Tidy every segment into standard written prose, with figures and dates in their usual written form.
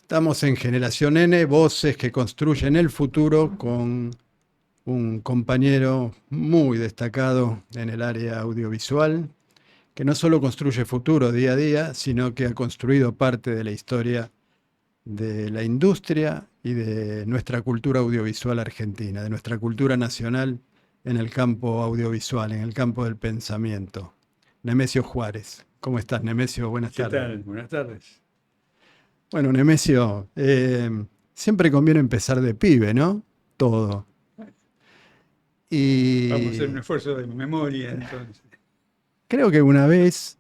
Estamos en Generación N, voces que construyen el futuro con un compañero muy destacado en el área audiovisual, que no solo construye futuro día a día, sino que ha construido parte de la historia de la industria y de nuestra cultura audiovisual argentina, de nuestra cultura nacional en el campo audiovisual, en el campo del pensamiento. Nemesio Juárez. ¿Cómo estás, Nemesio? Buenas ¿Qué tardes. tal? Buenas tardes. Bueno, Nemesio, siempre conviene empezar de pibe, ¿no? Todo. Vamos a hacer un Y esfuerzo de memoria entonces. creo que una vez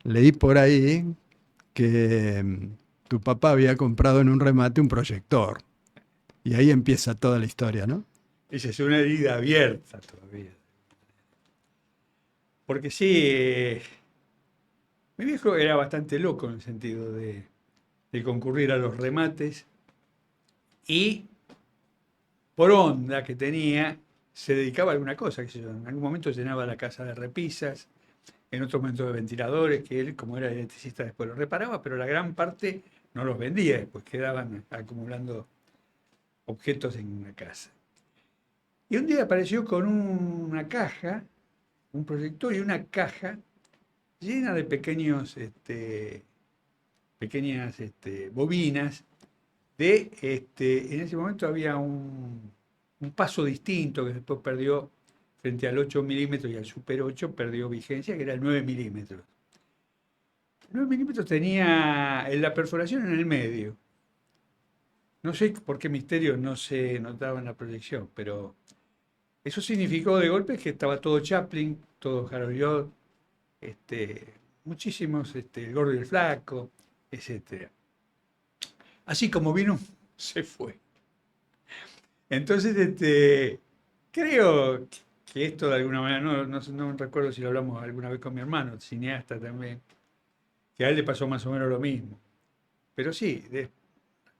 leí por ahí que tu papá había comprado en un remate un proyector. Y ahí empieza toda la historia, ¿no? Esa es una herida abierta todavía. Porque sí, mi viejo era bastante loco en el sentido de concurrir a los remates y por onda que tenía se dedicaba a alguna cosa, qué sé yo. En algún momento llenaba la casa de repisas, en otro momento de ventiladores, que él, como era electricista, después los reparaba, pero la gran parte no los vendía, después quedaban acumulando objetos en una casa. Y un día apareció con una caja, un proyector y una caja llena de pequeñas bobinas. En ese momento había un paso distinto que después perdió frente al 8 milímetros y al Super 8, perdió vigencia, que era el 9 milímetros. El 9 milímetros tenía la perforación en el medio. No sé por qué misterio no se notaba en la proyección, pero eso significó de golpe que estaba todo Chaplin, todo Harold, muchísimos, el gordo y el flaco, etcétera. Así como vino, se fue. Entonces, creo que esto de alguna manera, no recuerdo si lo hablamos alguna vez con mi hermano, cineasta también, que a él le pasó más o menos lo mismo. Pero sí,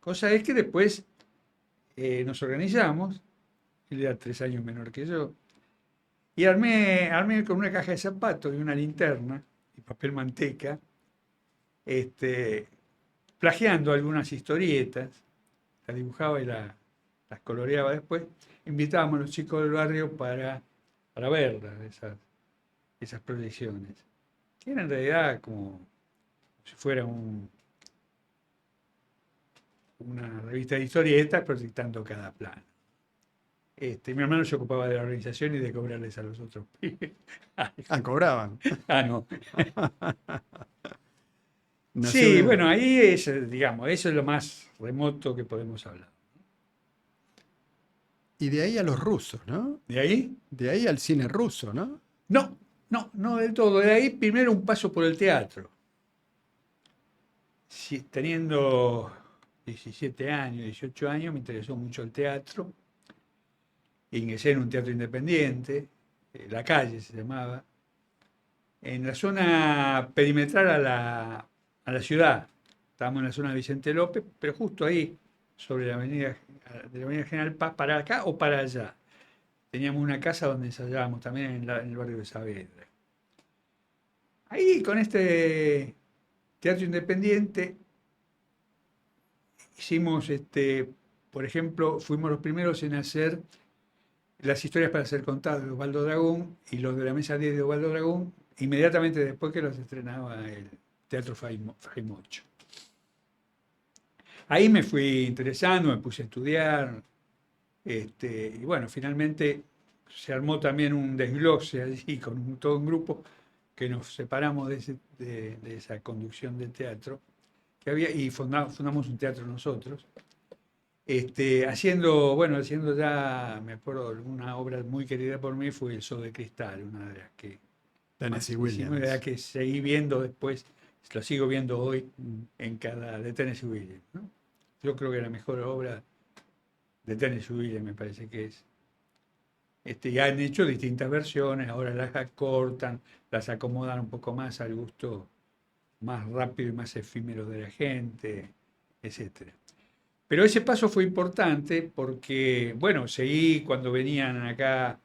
cosa es que después nos organizamos, él era 3 años menor que yo, y armé con una caja de zapatos y una linterna y papel manteca, este, plagiando algunas historietas, las dibujaba y las coloreaba después. Invitábamos a los chicos del barrio para verlas, esas proyecciones, que eran en realidad como si fuera una revista de historietas proyectando cada plano. Mi hermano se ocupaba de la organización y de cobrarles a los otros pibes. Ah, cobraban. Ah, no. Nació Sí, de... bueno, ahí es, digamos, eso es lo más remoto que podemos hablar. Y de ahí a los rusos, ¿no? ¿De ahí? De ahí al cine ruso, ¿no? No, no del todo. De ahí primero un paso por el teatro. Sí, teniendo 17 años, 18 años, me interesó mucho el teatro. Ingresé en un teatro independiente, La Calle se llamaba, en la zona perimetral a la ciudad. Estábamos en la zona de Vicente López, pero justo ahí, sobre de la avenida General Paz, para acá o para allá. Teníamos una casa donde ensayábamos también en el barrio de Saavedra. Ahí con este teatro independiente hicimos, por ejemplo, fuimos los primeros en hacer las historias para ser contadas de Osvaldo Dragón y los de la mesa 10 de Osvaldo Dragón, inmediatamente después que los estrenaba el Teatro Faimocho. Ahí me fui interesando, me puse a estudiar, y bueno, finalmente se armó también un desglose allí con todo un grupo que nos separamos de esa conducción del teatro que había y fundamos un teatro nosotros. Haciendo ya, me acuerdo, una obra muy querida por mí fue El Zoo de Cristal, una de las que Tennessee más hicimos y de la Williams. que seguí viendo después, lo sigo viendo hoy Mm. de Tennessee Williams, ¿no? Yo creo que la mejor obra de Tennessee Williams me parece que es. Y han hecho distintas versiones, ahora las acortan, las acomodan un poco más al gusto más rápido y más efímero de la gente, etcétera. Pero ese paso fue importante porque, bueno, seguí cuando venían acá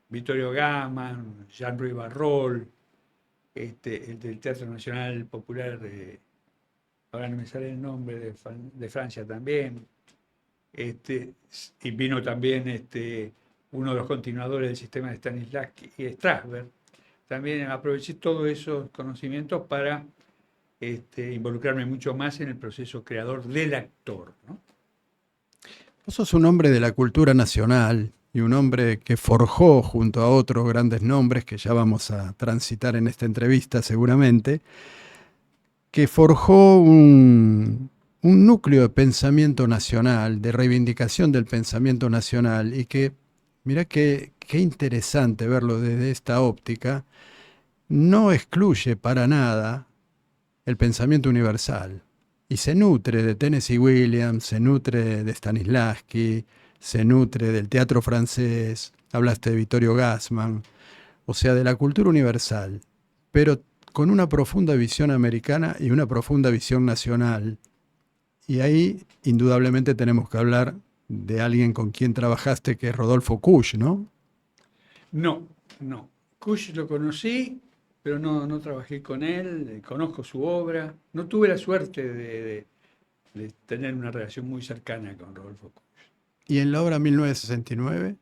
Vittorio Gassman, Jean-Louis Barrol, el del Teatro Nacional Popular ahora no me sale el nombre, de Francia también. Y vino también uno de los continuadores del sistema de Stanislavski y Strasberg. También aproveché todos esos conocimientos para involucrarme mucho más en el proceso creador del actor, ¿no? Vos sos un hombre de la cultura nacional y un hombre que forjó junto a otros grandes nombres que ya vamos a transitar en esta entrevista seguramente, que forjó un núcleo de pensamiento nacional, de reivindicación del pensamiento nacional y que, mirá qué interesante verlo desde esta óptica, no excluye para nada el pensamiento universal. Y se nutre de Tennessee Williams, se nutre de Stanislavski, se nutre del teatro francés, hablaste de Vittorio Gassman, o sea, de la cultura universal, pero con una profunda visión americana y una profunda visión nacional. Y ahí, indudablemente, tenemos que hablar de alguien con quien trabajaste, que es Rodolfo Kusch, ¿no? No, no. Kusch lo conocí, pero no trabajé con él, conozco su obra. No tuve la suerte de tener una relación muy cercana con Rodolfo Kusch. Y en la obra 1969,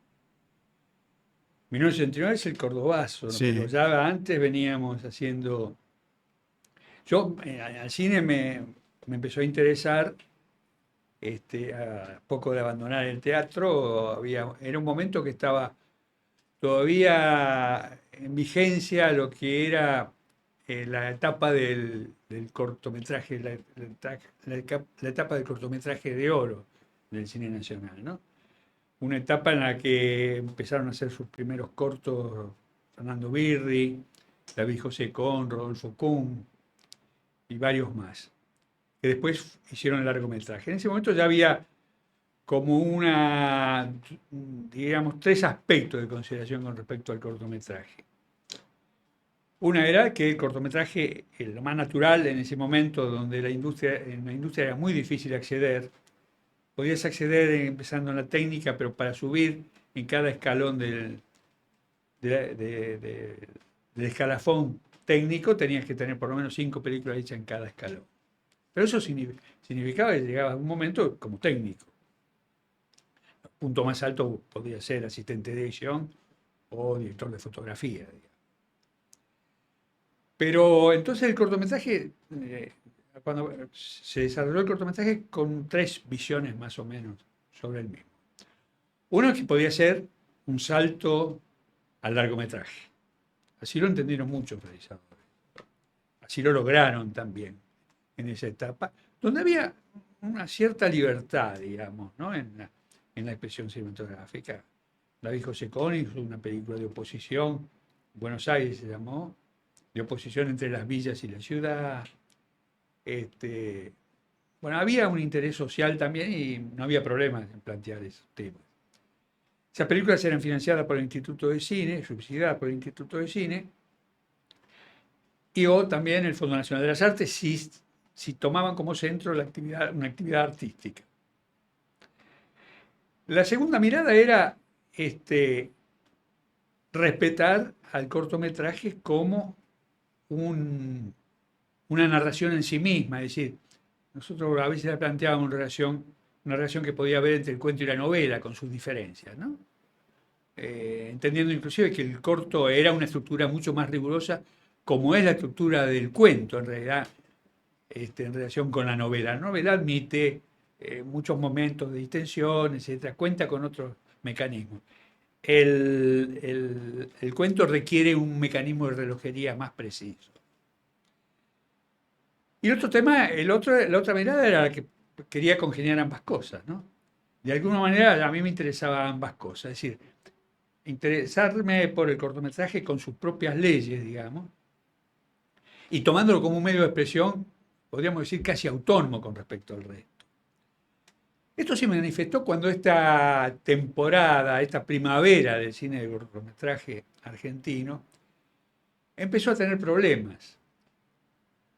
1969 es el Cordobazo, ¿no? Pero sí. ya antes veníamos haciendo. Yo al cine me empezó a interesar a poco de abandonar el teatro. Era un momento que estaba todavía en vigencia lo que era la etapa del cortometraje, la etapa del cortometraje de oro del cine nacional, ¿no? Una etapa en la que empezaron a hacer sus primeros cortos Fernando Birri, David José Con, Rodolfo Kuhn y varios más, que después hicieron el largometraje. En ese momento ya había como digamos, tres aspectos de consideración con respecto al cortometraje. Una era que el cortometraje, lo más natural en ese momento, donde en la industria era muy difícil acceder, podías acceder empezando en la técnica, pero para subir en cada escalón del escalafón técnico tenías que tener por lo menos 5 películas hechas en cada escalón. Pero eso significaba que llegaba a un momento como técnico. El punto más alto podía ser asistente de edición o director de fotografía, digamos. Pero entonces el cortometraje, cuando se desarrolló el cortometraje con tres visiones más o menos sobre el mismo. Uno es que podía ser un salto al largometraje. Así lo entendieron muchos realizadores. Así lo lograron también en esa etapa, donde había una cierta libertad, digamos, ¿no? En la expresión cinematográfica. David José Con hizo una película de oposición, Buenos Aires se llamó, de oposición entre las villas y la ciudad. Bueno, había un interés social también y no había problemas en plantear esos temas. Esas películas eran financiadas por el Instituto de Cine, subsidiadas por el Instituto de Cine, y o también el Fondo Nacional de las Artes, si tomaban como centro una actividad artística. La segunda mirada era respetar al cortometraje como una narración en sí misma, es decir, nosotros a veces planteábamos una relación que podía haber entre el cuento y la novela, con sus diferencias, ¿no? Entendiendo inclusive que el corto era una estructura mucho más rigurosa, como es la estructura del cuento, en realidad, en relación con la novela. La novela admite muchos momentos de distensión, etc., cuenta con otros mecanismos. El cuento requiere un mecanismo de relojería más preciso. Y el otro tema, la otra mirada era la que quería congeniar ambas cosas, ¿no? De alguna manera a mí me interesaban ambas cosas, es decir, interesarme por el cortometraje con sus propias leyes, digamos, y tomándolo como un medio de expresión, podríamos decir, casi autónomo con respecto al resto. Esto se manifestó cuando esta temporada, esta primavera del cine de cortometraje argentino, empezó a tener problemas,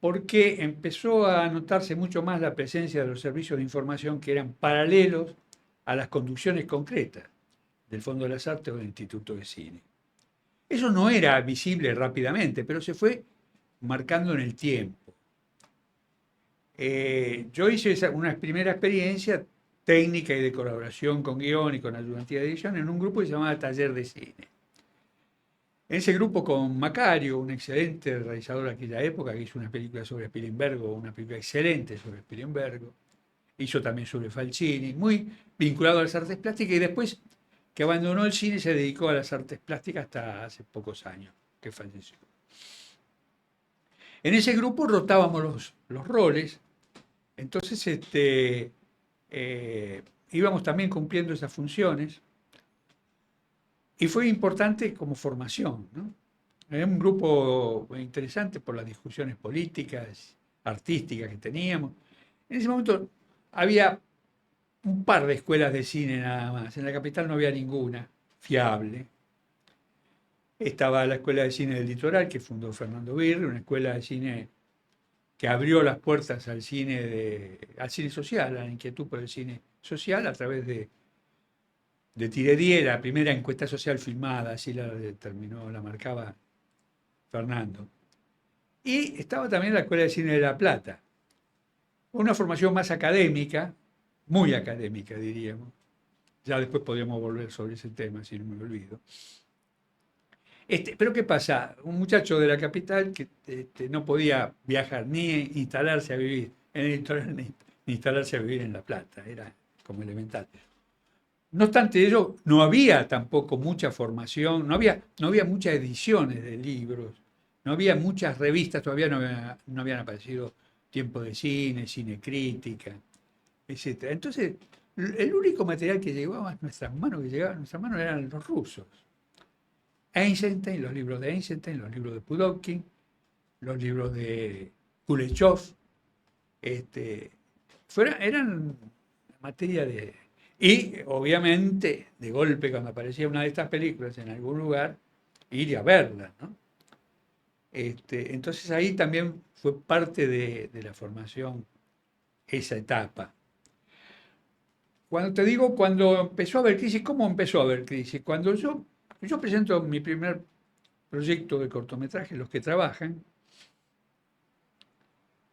porque empezó a notarse mucho más la presencia de los servicios de información que eran paralelos a las conducciones concretas del Fondo de las Artes o del Instituto de Cine. Eso no era visible rápidamente, pero se fue marcando en el tiempo. Yo hice una primera experiencia técnica y de colaboración con guión y con ayudantía de edición en un grupo que se llamaba Taller de Cine. En ese grupo con Macario, un excelente realizador de aquella época, que hizo una película sobre Spielberg, una película excelente sobre Spielberg, hizo también sobre Falcini, muy vinculado a las artes plásticas y después que abandonó el cine se dedicó a las artes plásticas hasta hace pocos años que falleció. En ese grupo rotábamos los roles, entonces íbamos también cumpliendo esas funciones y fue importante como formación, ¿no? Era un grupo interesante por las discusiones políticas, artísticas que teníamos. En ese momento había un par de escuelas de cine nada más. En la capital no había ninguna fiable. Estaba la Escuela de Cine del Litoral, que fundó Fernando Birri, una escuela de cine que abrió las puertas al al cine social, a la inquietud por el cine social, a través de Tiredier, la primera encuesta social filmada, así la determinó, la marcaba Fernando. Y estaba también la Escuela de Cine de La Plata, una formación más académica, muy académica diríamos. Ya después podríamos volver sobre ese tema, si no me olvido. Pero ¿qué pasa? Un muchacho de la capital que no podía viajar ni instalarse a vivir en el litoral ni instalarse a vivir en La Plata, era como elemental. No obstante ello, no había tampoco mucha formación, no había muchas ediciones de libros, no había muchas revistas, todavía no habían aparecido Tiempo de Cine, Cine Crítica, etc. Entonces, el único material que llegaba a nuestras manos, eran los rusos. Eisenstein, los libros de Eisenstein, los libros de Pudovkin, los libros de Kuleshov, eran materia de... Y obviamente, de golpe, cuando aparecía una de estas películas en algún lugar, ir a verla, ¿no? Entonces ahí también fue parte de la formación esa etapa. Cuando te digo, cuando empezó a haber crisis, ¿cómo empezó a haber crisis? Cuando yo presento mi primer proyecto de cortometraje, Los que trabajan,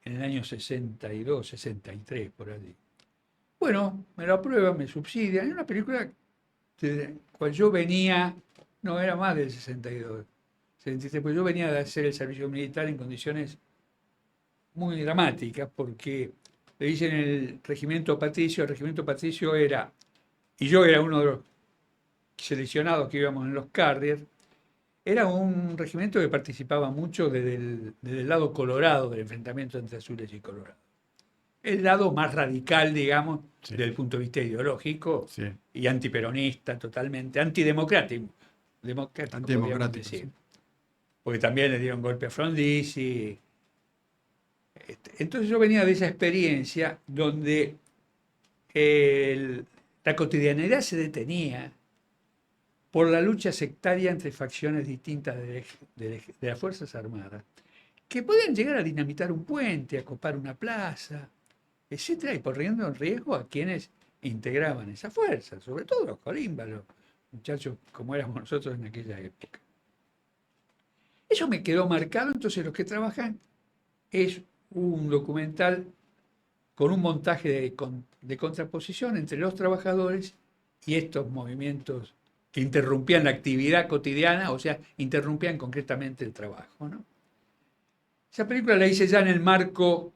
en el año 62, 63, por allí. Bueno, me lo aprueban, me subsidian. Es una película de cual yo venía, no era más del 62, 63, pues yo venía de hacer el servicio militar en condiciones muy dramáticas, porque le dicen el regimiento patricio era, y yo era uno de los seleccionados que íbamos en los Carriers, era un regimiento que participaba mucho desde el lado colorado del enfrentamiento entre azules y colorados. El lado más radical, digamos, Sí, desde el punto de vista ideológico sí, y antiperonista, totalmente antidemocrático, democrático podríamos antidemocrático, decir, sí. porque también le dieron golpe a Frondizi. Entonces yo venía de esa experiencia donde la cotidianidad se detenía por la lucha sectaria entre facciones distintas de las Fuerzas Armadas, que podían llegar a dinamitar un puente, a copar una plaza, etcétera, y poniendo en riesgo a quienes integraban esa fuerza, sobre todo los colimbas, los muchachos como éramos nosotros en aquella época. Eso me quedó marcado, entonces Los que trabajan es un documental con un montaje de contraposición entre los trabajadores y estos movimientos que interrumpían la actividad cotidiana, o sea, interrumpían concretamente el trabajo, ¿no? Esa película la hice ya en el marco,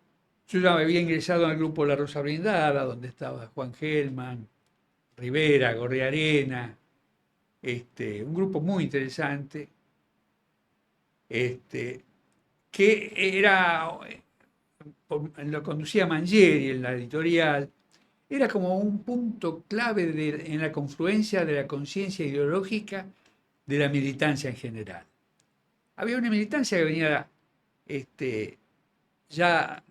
yo ya me había ingresado al grupo La Rosa Blindada, donde estaba Juan Gelman, Rivera, Gorriarena, un grupo muy interesante, que era, lo conducía Mangieri en la editorial, era como un punto clave en la confluencia de la conciencia ideológica de la militancia en general. Había una militancia que venía ya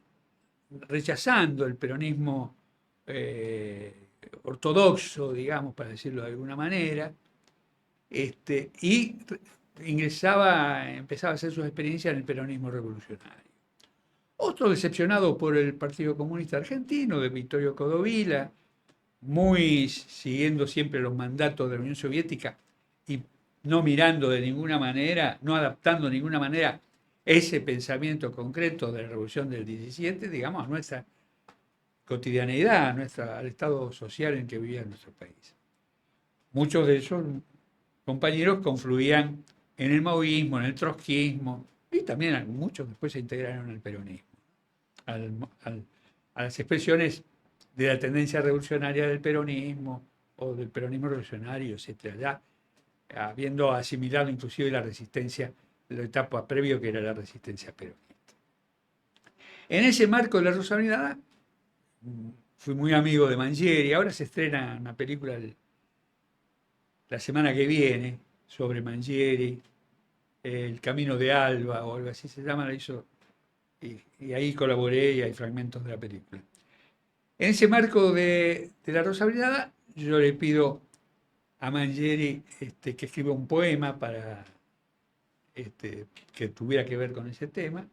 rechazando el peronismo ortodoxo, digamos, para decirlo de alguna manera, y empezaba a hacer sus experiencias en el peronismo revolucionario. Otro decepcionado por el Partido Comunista Argentino, de Vittorio Codovila, muy siguiendo siempre los mandatos de la Unión Soviética y no mirando de ninguna manera, no adaptando de ninguna manera ese pensamiento concreto de la Revolución del 17, digamos, a nuestra cotidianeidad, al estado social en que vivía nuestro país. Muchos de esos compañeros confluían en el maoísmo, en el trotskismo, y también muchos después se integraron al peronismo, a las expresiones de la tendencia revolucionaria del peronismo o del peronismo revolucionario, etcétera, ya habiendo asimilado inclusive la resistencia de la etapa previa que era la resistencia peronista. En ese marco de la Rosalía fui muy amigo de Mangieri. Ahora se estrena una película la semana que viene sobre Mangieri, El Camino de Alba o algo así se llama, la hizo, y ahí colaboré y hay fragmentos de la película. En ese marco de la Rosa Brillada, yo le pido a Mangieri que escriba un poema para que tuviera que ver con ese tema,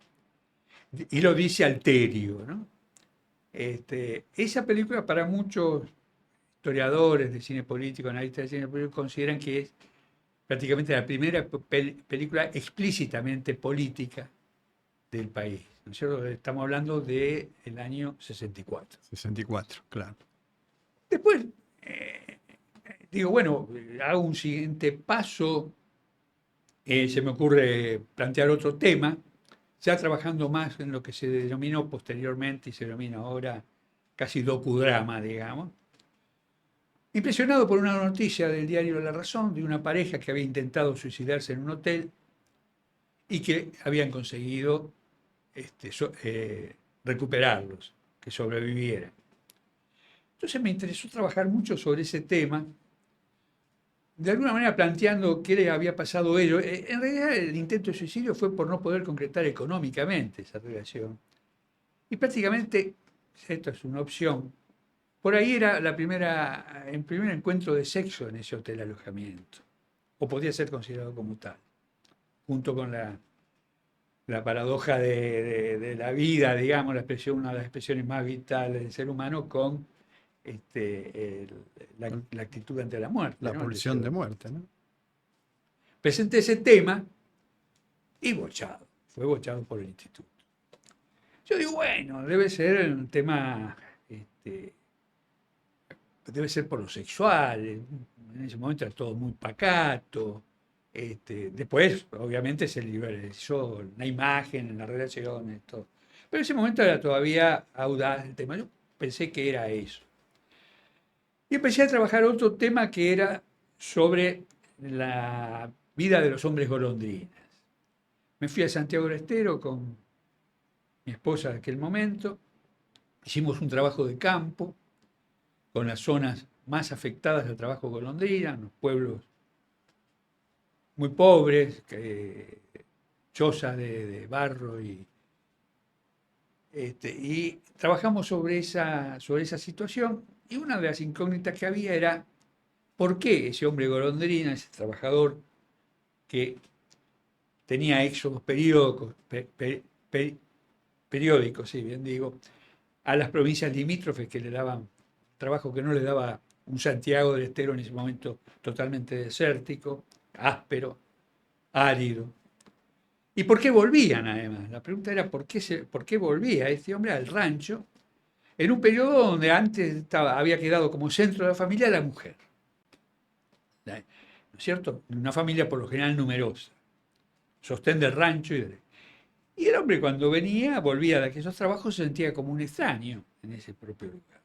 y lo dice Alterio, ¿no? Esa película para muchos historiadores de cine político, analistas de cine político, consideran que es prácticamente la primera película explícitamente política del país. ¿No es cierto? Estamos hablando del año 64. 64, claro. Después, digo, bueno, hago un siguiente paso, se me ocurre plantear otro tema, ya trabajando más en lo que se denominó posteriormente y se denomina ahora casi docudrama, digamos. Impresionado por una noticia del diario La Razón de una pareja que había intentado suicidarse en un hotel y que habían conseguido recuperarlos, que sobrevivieran. Entonces me interesó trabajar mucho sobre ese tema, de alguna manera planteando qué le había pasado a ellos. En realidad el intento de suicidio fue por no poder concretar económicamente esa relación. Y prácticamente, esto es una opción, por ahí era el primer encuentro de sexo en ese hotel alojamiento, o podía ser considerado como tal, junto con la paradoja de la vida, digamos, una de las expresiones más vitales del ser humano, con la actitud ante la muerte. La ¿no? pulsión de muerte, ¿no? Presenté ese tema y fue bochado por el instituto. Yo digo, bueno, debe ser un tema, debe ser por lo sexual, en ese momento era todo muy pacato. Después, obviamente, se liberalizó la imagen, en las relaciones, todo. Pero en ese momento era todavía audaz el tema. Yo pensé que era eso. Y empecé a trabajar otro tema que era sobre la vida de los hombres golondrinas. Me fui a Santiago del Estero con mi esposa de aquel momento. Hicimos un trabajo de campo con las zonas más afectadas del trabajo golondrina, los pueblos muy pobres, chozas de barro y trabajamos sobre esa situación, y una de las incógnitas que había era por qué ese hombre golondrina, ese trabajador que tenía éxodos periódicos, sí, bien digo, a las provincias limítrofes que le daban trabajo que no le daba un Santiago del Estero en ese momento totalmente desértico, áspero, árido. ¿Y por qué volvían además? La pregunta era por qué volvía este hombre al rancho en un periodo donde antes había quedado como centro de la familia la mujer. ¿No es cierto? Una familia por lo general numerosa, sostén del rancho. Y el hombre cuando volvía de aquellos trabajos, se sentía como un extraño en ese propio lugar.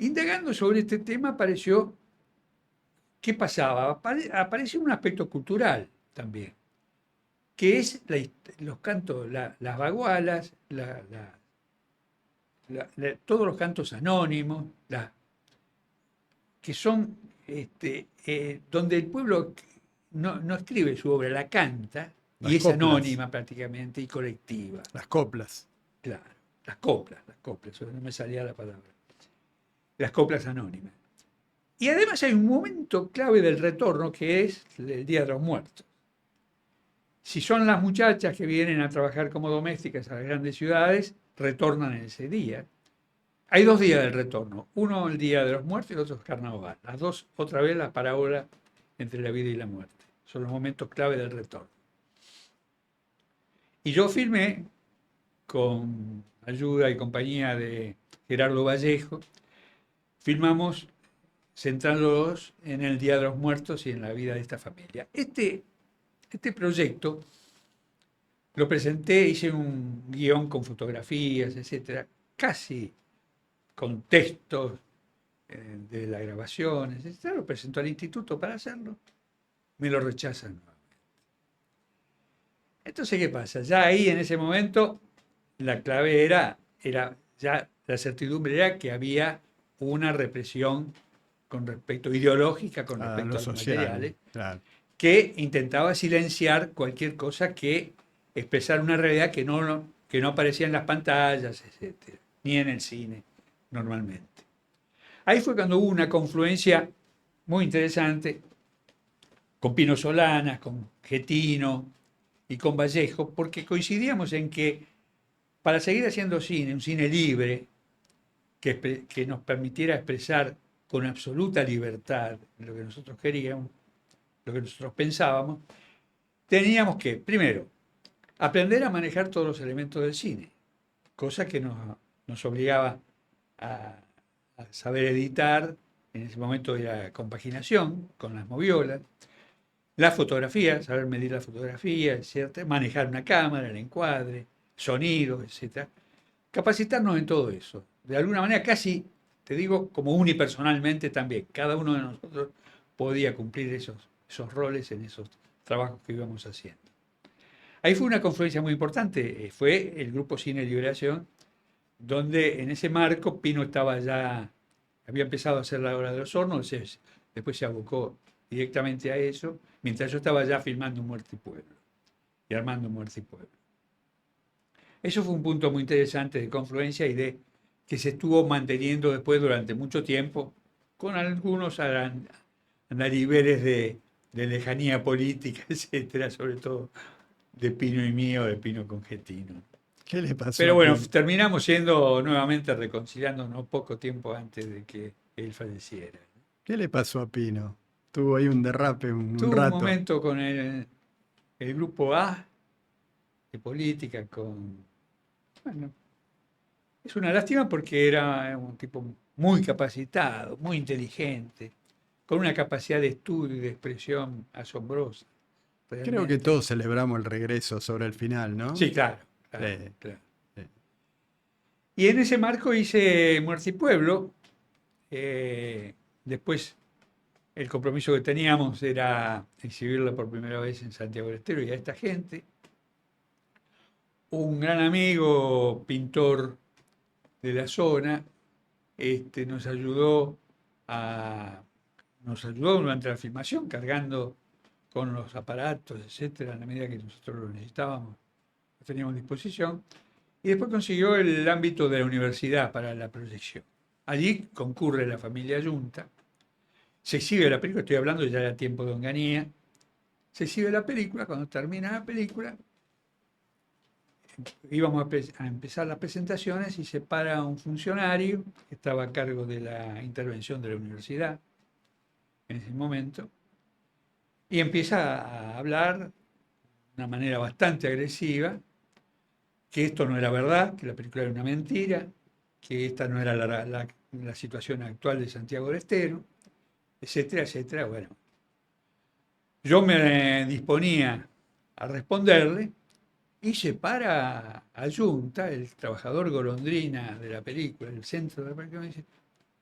Indagando sobre este tema apareció, ¿qué pasaba? Apareció un aspecto cultural también, que es los cantos, las bagualas, todos los cantos anónimos, que son donde el pueblo no escribe su obra, la canta, Las y es coplas. anónima prácticamente y colectiva. Las coplas. Claro, las coplas, no me salía la palabra. Las coplas anónimas. Y además hay un momento clave del retorno que es el Día de los Muertos. Si son las muchachas que vienen a trabajar como domésticas a las grandes ciudades, retornan en ese día. Hay 2 días del retorno, uno el Día de los Muertos y el otro es Carnaval. Las dos, otra vez, la parábola entre la vida y la muerte. Son los momentos clave del retorno. Y yo filmé con ayuda y compañía de Gerardo Vallejo, filmamos centrándolos en el Día de los Muertos y en la vida de esta familia. Este proyecto lo presenté, hice un guión con fotografías, etcétera, casi con textos de las grabaciones, etcétera. Lo presentó al instituto para hacerlo, me lo rechazan. Entonces, ¿qué pasa? Ya ahí en ese momento la clave era ya la certidumbre era que había una represión con respecto ideológica con A respecto lo a los social, materiales claro. que intentaba silenciar cualquier cosa que expresara una realidad que no aparecía en las pantallas, etcétera, ni en el cine normalmente. Ahí fue cuando hubo una confluencia muy interesante con Pino Solanas, con Getino y con Vallejo, porque coincidíamos en que para seguir haciendo cine, un cine libre, que nos permitiera expresar con absoluta libertad lo que nosotros queríamos, lo que nosotros pensábamos, teníamos que, primero, aprender a manejar todos los elementos del cine, cosa que nos obligaba a saber editar, en ese momento de la compaginación con las moviolas, la fotografía, saber medir la fotografía, etcétera, manejar una cámara, el encuadre, sonidos, etcétera. Capacitarnos en todo eso. De alguna manera, casi, te digo, como unipersonalmente también. Cada uno de nosotros podía cumplir esos roles en esos trabajos que íbamos haciendo. Ahí fue una confluencia muy importante. Fue el Grupo Cine Liberación, donde en ese marco Pino estaba ya, había empezado a hacer La Hora de los Hornos, después se abocó directamente a eso, mientras yo estaba ya filmando Muerte y Pueblo y armando Muerte y Pueblo. Eso fue un punto muy interesante de confluencia y de que se estuvo manteniendo después durante mucho tiempo, con algunos andariveres de lejanía política, etcétera, sobre todo de Pino y mío, de Pino con Getino. ¿Qué le pasó Pero a bueno, Pino? terminamos siendo nuevamente reconciliándonos poco tiempo antes de que él falleciera. ¿Qué le pasó a Pino? Tuvo ahí un derrape un Tuve un rato. momento con el grupo A de política, bueno, es una lástima porque era un tipo muy capacitado, muy inteligente, con una capacidad de estudio y de expresión asombrosa, Creo que realmente. todos celebramos el regreso sobre el final, ¿no? Sí, claro, Sí, claro, claro. sí. Y en ese marco hice Muerte y Pueblo. Después el compromiso que teníamos era exhibirla por primera vez en Santiago del Estero y a esta gente. Un gran amigo, pintor de la zona, nos ayudó a, nos ayudó durante la filmación, cargando con los aparatos, etcétera, en la medida que nosotros lo necesitábamos, lo teníamos a disposición. Y después consiguió el ámbito de la universidad para la proyección. Allí concurre la familia Yunta, se exhibe la película, estoy hablando ya de tiempo de Onganía, se exhibe la película, cuando termina la película, íbamos a empezar las presentaciones y se para un funcionario que estaba a cargo de la intervención de la universidad en ese momento y empieza a hablar de una manera bastante agresiva que esto no era verdad, que la película era una mentira, que esta no era la situación actual de Santiago del Estero, etcétera, etcétera. Bueno, yo me disponía a responderle y se para a Yunta, el trabajador golondrina de la película, el centro de la película, y me dice,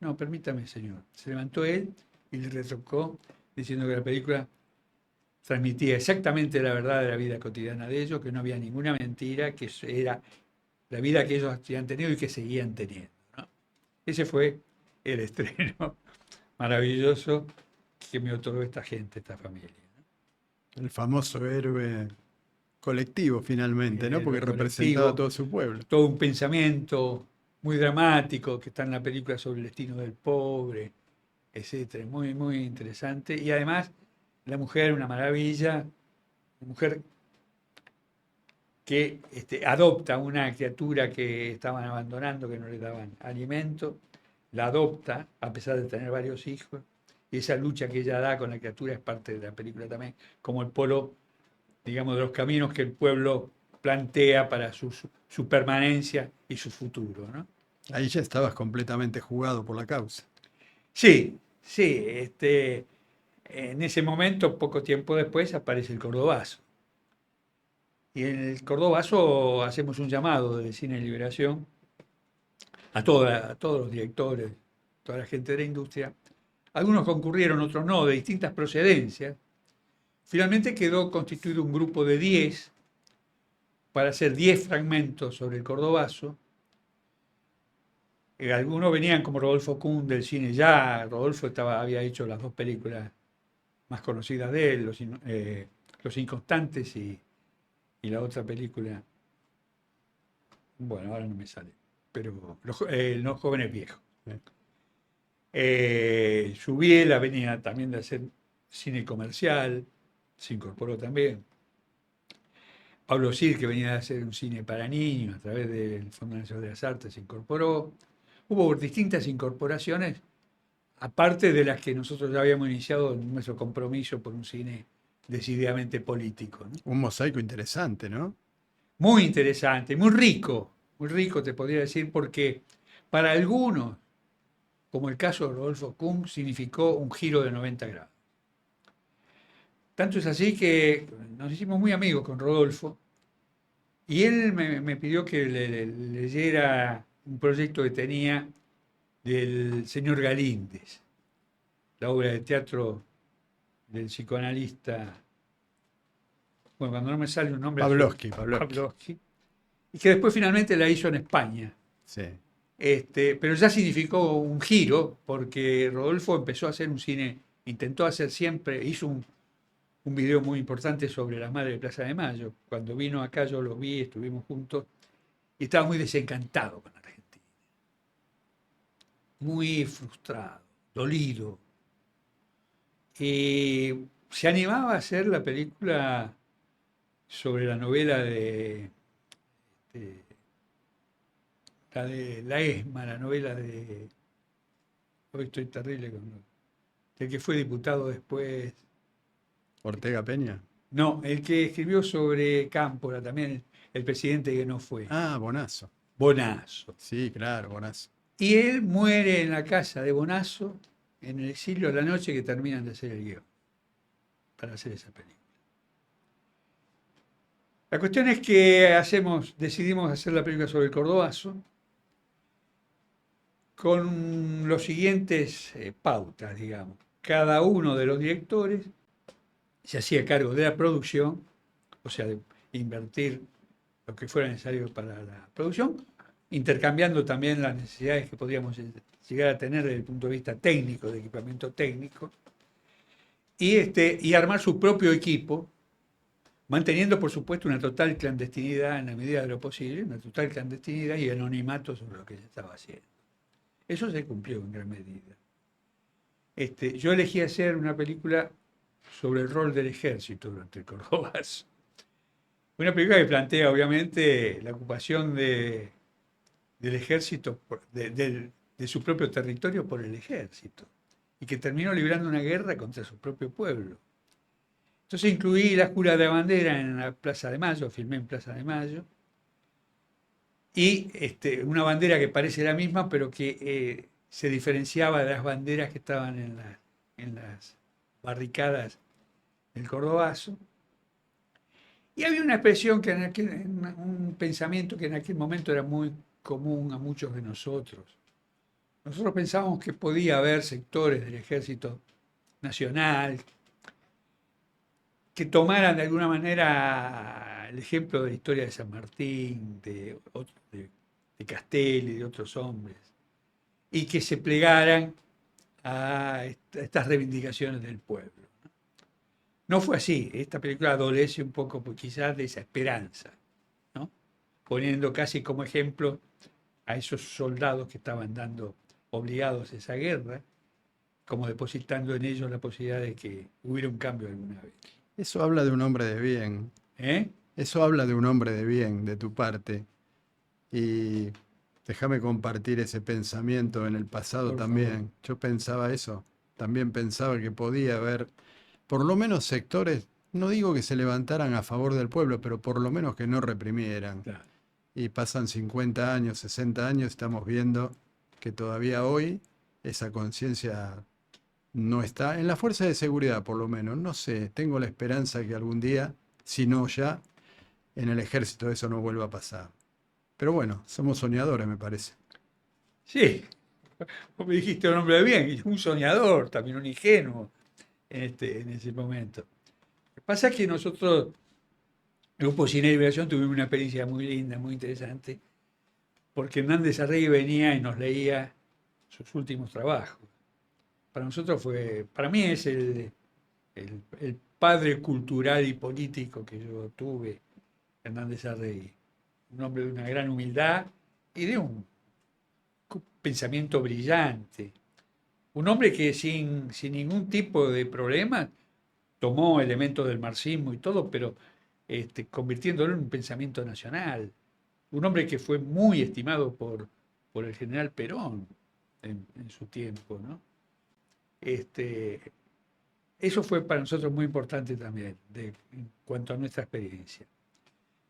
no, permítame, señor. Se levantó él y le retrucó diciendo que la película transmitía exactamente la verdad de la vida cotidiana de ellos, que no había ninguna mentira, que era la vida que ellos habían tenido y que seguían teniendo, ¿no? Ese fue el estreno maravilloso que me otorgó esta gente, esta familia. El famoso héroe colectivo finalmente, El ¿no? Porque héroe representaba a colectivo, todo su pueblo. todo un pensamiento muy dramático que está en la película sobre el destino del pobre, etcétera, muy, muy interesante. Y además, la mujer, una maravilla, una mujer que adopta una criatura que estaban abandonando, que no le daban alimento, la adopta a pesar de tener varios hijos, y esa lucha que ella da con la criatura es parte de la película también, como el polo, digamos, de los caminos que el pueblo plantea para su permanencia y su futuro, ¿no? Ahí ya estabas completamente jugado por la causa. Sí, sí, en ese momento, poco tiempo después, aparece el Cordobazo. Y en el Cordobazo hacemos un llamado de Cine Liberación a todos los directores, toda la gente de la industria. Algunos concurrieron, otros no, de distintas procedencias. Finalmente quedó constituido un grupo de 10 para hacer 10 fragmentos sobre el Cordobazo. Algunos venían como Rodolfo Kuhn del cine ya. Rodolfo había hecho las dos películas más conocidas de él, Los Inconstantes y la otra película, bueno, ahora no me sale, pero Los Jóvenes Viejos. Subiela venía también de hacer cine comercial, se incorporó también. Pablo Sir, que venía de hacer un cine para niños a través del Fondo Nacional de las Artes, se incorporó. Hubo distintas incorporaciones, aparte de las que nosotros ya habíamos iniciado en nuestro compromiso por un cine decididamente político, ¿no? Un mosaico interesante, ¿no? Muy interesante, muy rico te podría decir, porque para algunos, como el caso de Rodolfo Kuhn, significó un giro de 90 grados. Tanto es así que nos hicimos muy amigos con Rodolfo y él me pidió que le leyera un proyecto que tenía del señor Galíndez, la obra de teatro del psicoanalista, bueno, cuando no me sale un nombre, Pavlovsky. Pavlovsky, y que después finalmente la hizo en España. Sí. Pero ya significó un giro, porque Rodolfo empezó a hacer un cine, intentó hacer siempre, hizo un video muy importante sobre las Madres de Plaza de Mayo. Cuando vino acá yo lo vi, estuvimos juntos, y estaba muy desencantado con Argentina, muy frustrado, dolido. Y se animaba a hacer la película sobre la novela de la ESMA, la novela de, hoy estoy terrible el que fue diputado después, Ortega Peña. no, el que escribió sobre Cámpora, también el presidente que no fue, Ah, Bonazo. Bonazo. Sí, claro, Bonazo. Y él muere en la casa de Bonazo, en el exilio a la noche que terminan de hacer el guión, para hacer esa película. La cuestión es que decidimos hacer la película sobre el Cordobazo con los siguientes pautas, digamos. Cada uno de los directores se hacía cargo de la producción, o sea, de invertir lo que fuera necesario para la producción, intercambiando también las necesidades que podíamos llegar a tener desde el punto de vista técnico, de equipamiento técnico, y armar su propio equipo, manteniendo, por supuesto, una total clandestinidad en la medida de lo posible, una total clandestinidad y anonimato sobre lo que se estaba haciendo. Eso se cumplió en gran medida. Yo elegí hacer una película sobre el rol del ejército durante el Cordobazo. Una película que plantea, obviamente, la ocupación del ejército, de su propio territorio por el ejército, y que terminó librando una guerra contra su propio pueblo. Entonces incluí la jura de bandera en la Plaza de Mayo, filmé en Plaza de Mayo, y una bandera que parece la misma, pero que se diferenciaba de las banderas que estaban en las barricadas del Cordobazo. Y había una expresión un pensamiento que en aquel momento era muy común a muchos de nosotros. Nosotros pensábamos que podía haber sectores del Ejército Nacional que tomaran de alguna manera el ejemplo de la historia de San Martín, de Castelli, de otros hombres, y que se plegaran a estas reivindicaciones del pueblo. No fue así. Esta película adolece un poco quizás de esa esperanza, ¿no? Poniendo casi como ejemplo a esos soldados que estaban dando obligados a esa guerra, como depositando en ellos la posibilidad de que hubiera un cambio alguna vez. Eso habla de un hombre de bien. ¿Eh? Eso habla de un hombre de bien, de tu parte. Y déjame compartir ese pensamiento en el pasado Por también. favor. Yo pensaba eso. También pensaba que podía haber, por lo menos sectores, no digo que se levantaran a favor del pueblo, pero por lo menos que no reprimieran. Claro. Y pasan 50 años, 60 años, estamos viendo que todavía hoy esa conciencia no está en la fuerza de seguridad, por lo menos. No sé, tengo la esperanza que algún día, si no ya, en el ejército eso no vuelva a pasar. Pero bueno, somos soñadores, me parece. Sí, vos me dijiste un hombre de bien, y un soñador, también un ingenuo en ese momento. Lo que pasa es que nosotros, el Grupo Cine y Liberación, tuvimos una experiencia muy linda, muy interesante, porque Hernández Arregui venía y nos leía sus últimos trabajos. Para nosotros fue, para mí es el padre cultural y político que yo tuve, Hernández Arregui. Un hombre de una gran humildad y de un pensamiento brillante. Un hombre que sin ningún tipo de problema tomó elementos del marxismo y todo, pero convirtiéndolo en un pensamiento nacional. Un hombre que fue muy estimado por el general Perón en su tiempo, ¿no? Este, Eso fue para nosotros muy importante también, en cuanto a nuestra experiencia.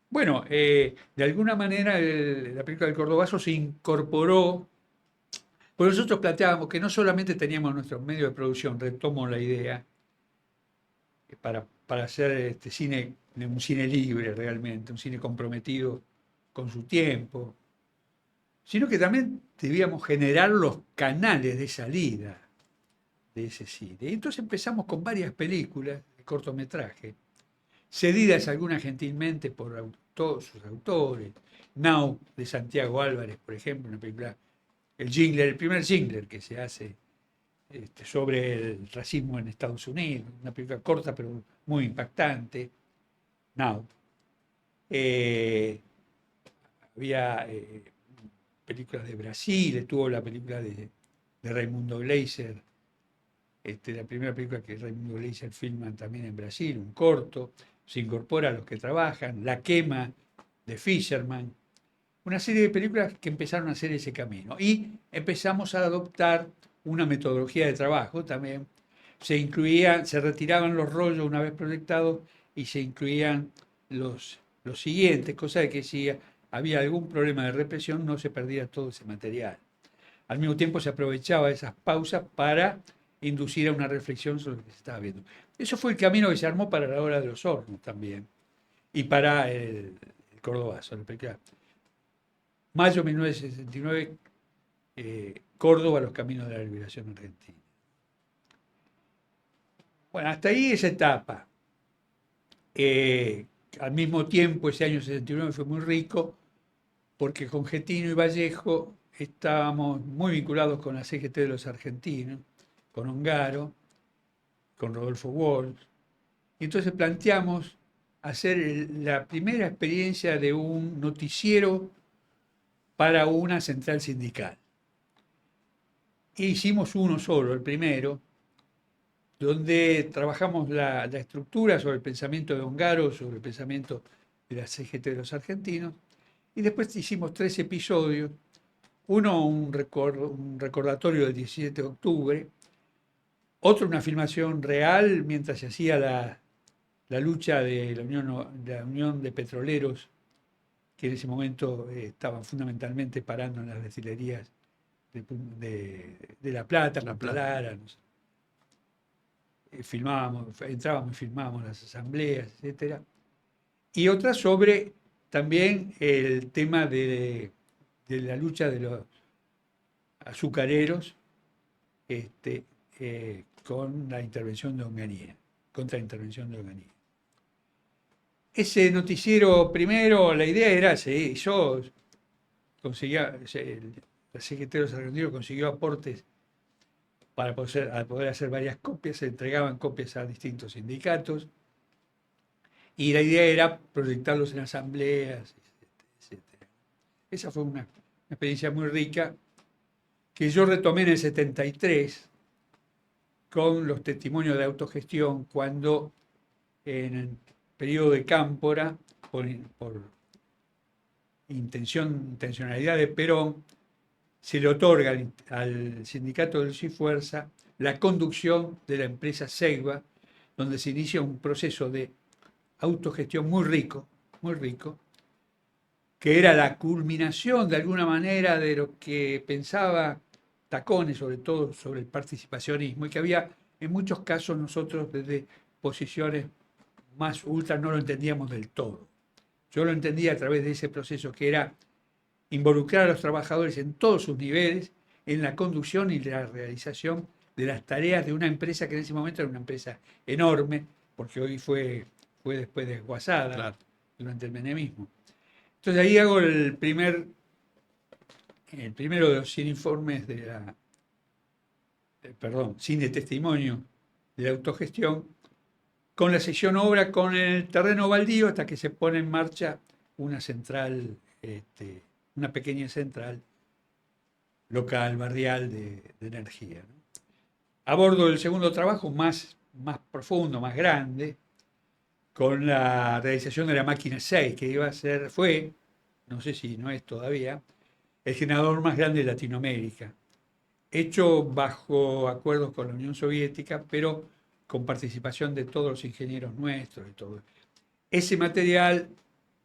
Bueno, de alguna manera la película del Cordobazo se incorporó, porque nosotros planteábamos que no solamente teníamos nuestros medios de producción, retomo la idea, para hacer cine, un cine libre realmente, un cine comprometido con su tiempo, sino que también debíamos generar los canales de salida de ese cine. Y entonces empezamos con varias películas de cortometraje, cedidas algunas gentilmente por sus autores. Now, de Santiago Álvarez, por ejemplo, una película, el primer Jingler que se hace sobre el racismo en Estados Unidos, una película corta pero muy impactante. Now. Eh, Había películas de Brasil, estuvo la película de Raimundo Gleiser, la primera película que Raimundo Gleiser filma también en Brasil, un corto, se incorpora a los que trabajan, La quema de Fisherman, una serie de películas que empezaron a hacer ese camino. Y empezamos a adoptar una metodología de trabajo también. Se retiraban los rollos una vez proyectados y se incluían los siguientes, cosa de que si había algún problema de represión no se perdía todo ese material. Al mismo tiempo se aprovechaba esas pausas para inducir a una reflexión sobre lo que se estaba viendo. Eso fue el camino que se armó para la hora de los hornos también y para el Cordobazo, la película. Mayo de 1969, Córdoba, los caminos de la liberación argentina. Bueno, hasta ahí esa etapa. Al mismo tiempo, ese año 69 fue muy rico porque con Getino y Vallejo estábamos muy vinculados con la CGT de los argentinos, con Ongaro, con Rodolfo Walsh. Y entonces planteamos hacer la primera experiencia de un noticiero para una central sindical. E hicimos uno solo, el primero, donde trabajamos la estructura sobre el pensamiento de Ongaro, sobre el pensamiento de la CGT de los argentinos, y después hicimos 3 episodios, uno un recordatorio del 17 de octubre, otro una filmación real mientras se hacía la lucha de la Unión de Petroleros, que en ese momento estaban fundamentalmente parando en las destilerías de La Plata, La Punta Plata. Lara, no sé. Entrábamos y filmábamos las asambleas, etcétera. Y otra sobre también el tema de la lucha de los azucareros con la intervención de Onganía, contra la intervención de Onganía. Ese noticiero primero, la idea era, sí, yo conseguía, la Secretaría de los Argentinos consiguió aportes para poder hacer varias copias, se entregaban copias a distintos sindicatos, y la idea era proyectarlos en asambleas, etc. Esa fue una experiencia muy rica que yo retomé en el 73 con los testimonios de autogestión cuando en el periodo de Cámpora, por intencionalidad de Perón, se le otorga al sindicato del Cifuerza la conducción de la empresa Segva, donde se inicia un proceso de autogestión muy rico, que era la culminación de alguna manera de lo que pensaba Taccone, sobre todo sobre el participacionismo, y que había en muchos casos nosotros desde posiciones más ultra no lo entendíamos del todo. Yo lo entendía a través de ese proceso que era involucrar a los trabajadores en todos sus niveles en la conducción y la realización de las tareas de una empresa que en ese momento era una empresa enorme, porque hoy fue después desguazada, Claro. durante el menemismo. Entonces ahí hago el primero de los 100 informes de la, perdón, 100 de testimonio de la autogestión, con la sección obra con el terreno baldío hasta que se pone en marcha una central, una pequeña central local, barrial de energía, ¿no? A bordo del segundo trabajo, más profundo, más grande, con la realización de la máquina 6, que iba a ser, fue, no sé si no es todavía, el generador más grande de Latinoamérica, hecho bajo acuerdos con la Unión Soviética, pero con participación de todos los ingenieros nuestros y todo. Ese material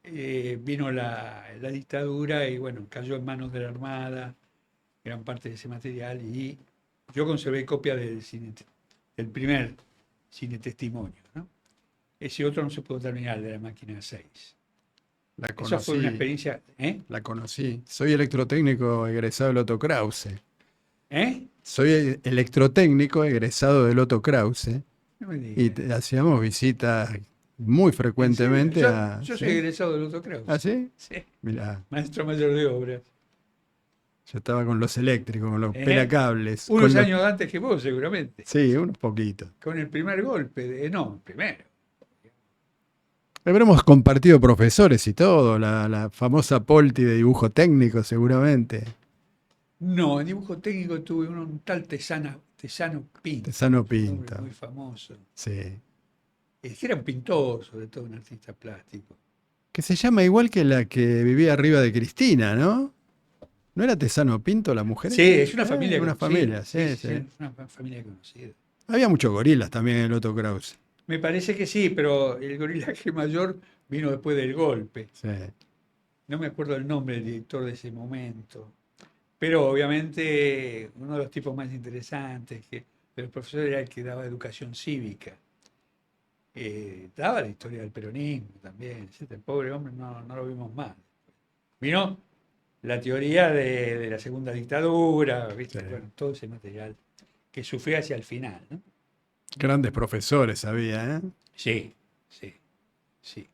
vino la dictadura y bueno, cayó en manos de la Armada, gran parte de ese material, y yo conservé copia del primer cine testimonio, ¿no? Ese otro no se pudo terminar, de la máquina 6. La Esa fue una conocí, experiencia. la conocí. Soy electrotécnico egresado del Otto Krause. ¿Eh? Soy electrotécnico egresado del Otto Krause No me y digas. hacíamos visitas muy ¿En serio? frecuentemente Yo soy ¿sí? egresado del Otto Kraus. ¿Ah, sí? Sí. Mirá, Maestro mayor de obras. yo estaba con los eléctricos, con los ¿Eh? pelacables, Unos años antes que vos, seguramente. Sí, unos poquitos. Con el primer golpe. No, el primero. Habremos compartido profesores y todo, la famosa Polti de dibujo técnico, seguramente. No, en dibujo técnico tuve un tal Tesano Pinto, Tesano un nombre Pinto. muy famoso. Sí. Que era un pintor, sobre todo un artista plástico. Que se llama igual que la que vivía arriba de Cristina, ¿no? ¿No era Tesano Pinto la mujer Sí, esa? es una familia Una conocida. familia, Sí, sí, sí, sí. es una familia conocida. Había muchos gorilas también en el Otto Krause. Me parece que sí, pero el gorilaje mayor vino después del golpe. Sí. No me acuerdo el nombre del director de ese momento. Pero obviamente uno de los tipos más interesantes de los profesores era el que daba educación cívica. Daba la historia del peronismo también. Este pobre hombre no lo vimos más. Vino la teoría de la segunda dictadura, ¿viste? Sí. Bueno, todo ese material que sufrió hacia el final, ¿no? Grandes profesores había, ¿eh? Sí, sí, sí.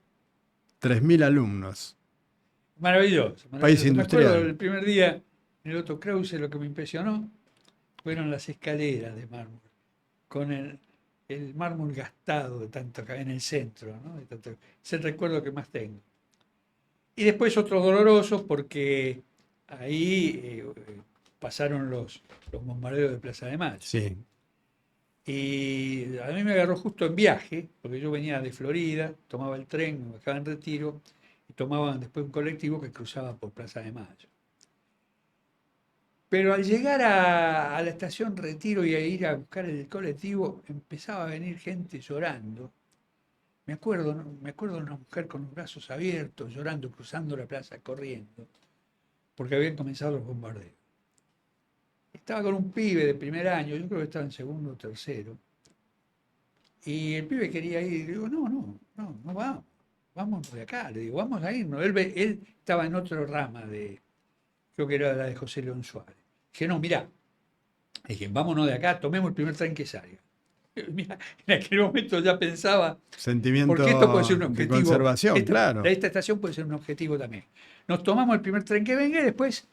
3.000 alumnos. Maravilloso, País maravilloso. Me acuerdo industrial. el primer día en el Otto Krause, lo que me impresionó fueron las escaleras de mármol, con el mármol gastado de tanto acá en el centro, ¿no? Es el recuerdo que más tengo. Y después otros dolorosos porque ahí pasaron los bombardeos de Plaza de Mayo. Sí. Y a mí me agarró justo en viaje, porque yo venía de Florida, tomaba el tren, me bajaba en Retiro, y tomaba después un colectivo que cruzaba por Plaza de Mayo. Pero al llegar a la estación Retiro y a ir a buscar el colectivo, empezaba a venir gente llorando. Me acuerdo de una mujer con los brazos abiertos, llorando, cruzando la plaza, corriendo, porque habían comenzado los bombardeos. Estaba con un pibe de primer año, yo creo que estaba en segundo o tercero, y el pibe quería ir, y le digo, no vamos, vamos de acá, le digo, vamos a irnos. Él estaba en otra rama creo que era la de José León Suárez. Dije, no, mirá, dije, vámonos de acá, tomemos el primer tren que salga. Mirá, en aquel momento ya pensaba, Sentimiento porque esto puede ser un de objetivo, conservación, claro. esta estación puede ser un objetivo también. Nos tomamos el primer tren que venga y después,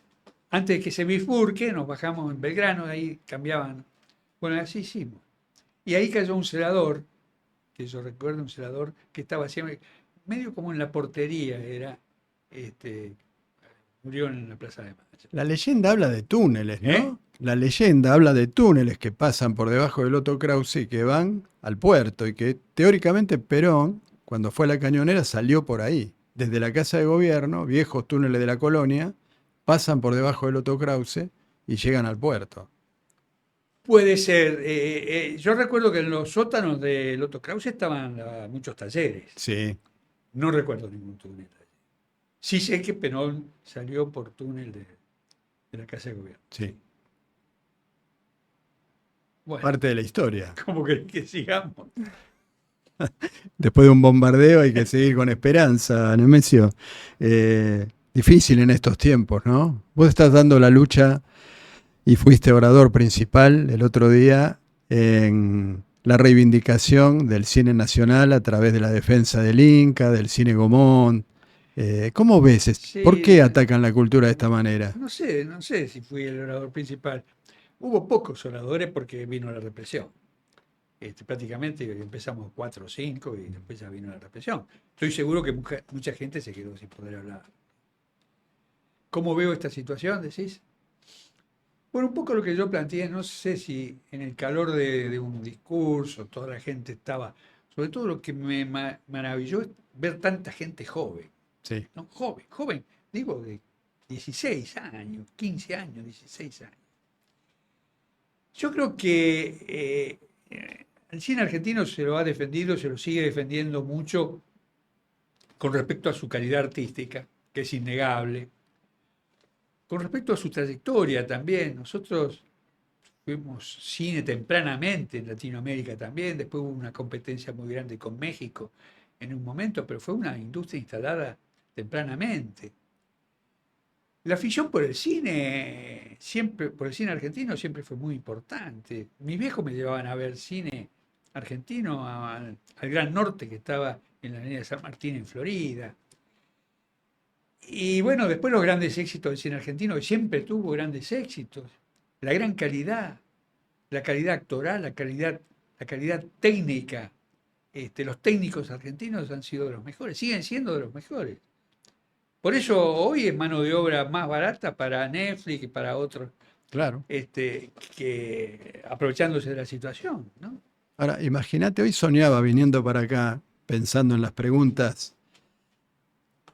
antes de que se bifurque, nos bajamos en Belgrano, ahí cambiaban. Bueno, así hicimos. Y ahí cayó un celador, que yo recuerdo, un celador que estaba siempre, medio como en la portería, murió en la Plaza de Mayo. La leyenda habla de túneles, ¿no? ¿Eh? La leyenda habla de túneles que pasan por debajo del Otto Krause y que van al puerto y que teóricamente Perón, cuando fue a la Cañonera, salió por ahí. Desde la Casa de Gobierno, viejos túneles de la colonia, pasan por debajo del Otto Krause y llegan al puerto. Puede ser. Yo recuerdo que en los sótanos de Loto Krause estaban muchos talleres. Sí, No recuerdo ningún túnel. Sí sé que Penón salió por túnel de la Casa de Gobierno. sí. Bueno, Parte de la historia. como que sigamos. Después de un bombardeo hay que seguir con esperanza, Nemesio. Difícil en estos tiempos, ¿no? Vos estás dando la lucha y fuiste orador principal el otro día en la reivindicación del cine nacional a través de la defensa del Inca, del cine Gomón. ¿Cómo ves? ¿Por Sí, qué atacan la cultura de esta manera? no sé si fui el orador principal. Hubo pocos oradores porque vino la represión. Prácticamente empezamos 4 o 5 y después ya vino la represión. Estoy seguro que mucha gente se quedó sin poder hablar. ¿Cómo veo esta situación? Decís. Bueno, un poco lo que yo planteé, no sé si en el calor de un discurso toda la gente estaba, sobre todo lo que me maravilló es ver tanta gente joven, Sí, ¿no? Joven, joven, digo de 16 años, 15 años, 16 años. Yo creo que el cine argentino se lo ha defendido, se lo sigue defendiendo mucho con respecto a su calidad artística, que es innegable, con respecto a su trayectoria también. Nosotros fuimos cine tempranamente en Latinoamérica también, después hubo una competencia muy grande con México en un momento, pero fue una industria instalada tempranamente. La afición por el cine, siempre, por el cine argentino siempre fue muy importante. Mis viejos me llevaban a ver cine argentino al Gran Norte, que estaba en la avenida San Martín en Florida. Y bueno, después los grandes éxitos del cine argentino, que siempre tuvo grandes éxitos. La gran calidad, la calidad actoral, la calidad técnica. Los técnicos argentinos han sido de los mejores, siguen siendo de los mejores. Por eso hoy es mano de obra más barata para Netflix y para otros, claro. que aprovechándose de la situación, ¿no? Ahora, imagínate, hoy soñaba viniendo para acá, pensando en las preguntas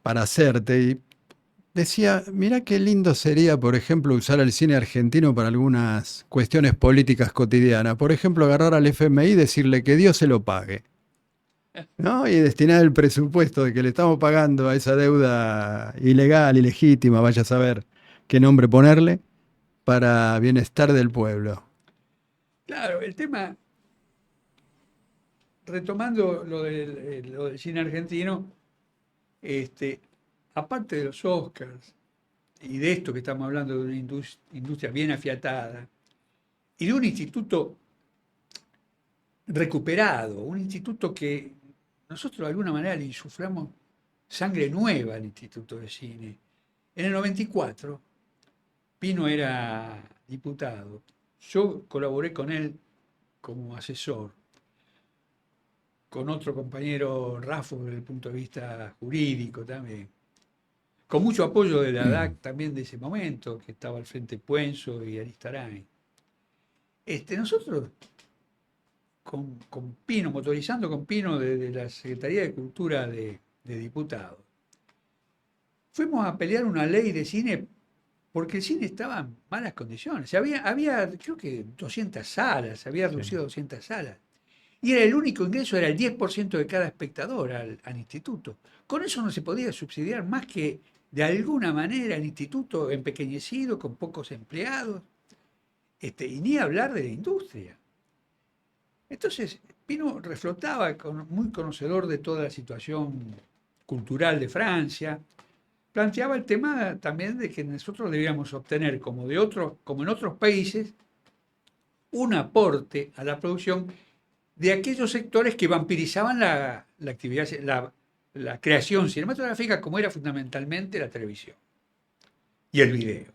para hacerte y decía, mira qué lindo sería, por ejemplo, usar el cine argentino para algunas cuestiones políticas cotidianas. Por ejemplo, agarrar al FMI y decirle que Dios se lo pague, ¿no? Y destinar el presupuesto de que le estamos pagando a esa deuda ilegal, ilegítima, vaya a saber qué nombre ponerle, para bienestar del pueblo. Claro, el tema, retomando lo del cine argentino, este, aparte de los Oscars y de esto que estamos hablando de una industria bien afiatada y de un instituto recuperado, un instituto que nosotros de alguna manera le insuflamos sangre nueva al Instituto de Cine. En el 94, Pino era diputado. Yo colaboré con él como asesor, con otro compañero Rafo desde el punto de vista jurídico también, con mucho apoyo de la DAC también de ese momento, que estaba al frente Puenzo y Aristarain. Nosotros con Pino, motorizando con Pino de la Secretaría de Cultura de Diputados, fuimos a pelear una ley de cine porque el cine estaba en malas condiciones. Había creo que 200 salas, se había Sí. reducido a 200 salas. Y era el único ingreso, era el 10% de cada espectador al instituto. Con eso no se podía subsidiar más que de alguna manera el instituto empequeñecido, con pocos empleados, y ni hablar de la industria. Entonces, Pino reflotaba, muy conocedor de toda la situación cultural de Francia, planteaba el tema también de que nosotros debíamos obtener, como en otros países, un aporte a la producción de aquellos sectores que vampirizaban la actividad, la creación cinematográfica, como era fundamentalmente la televisión y el video.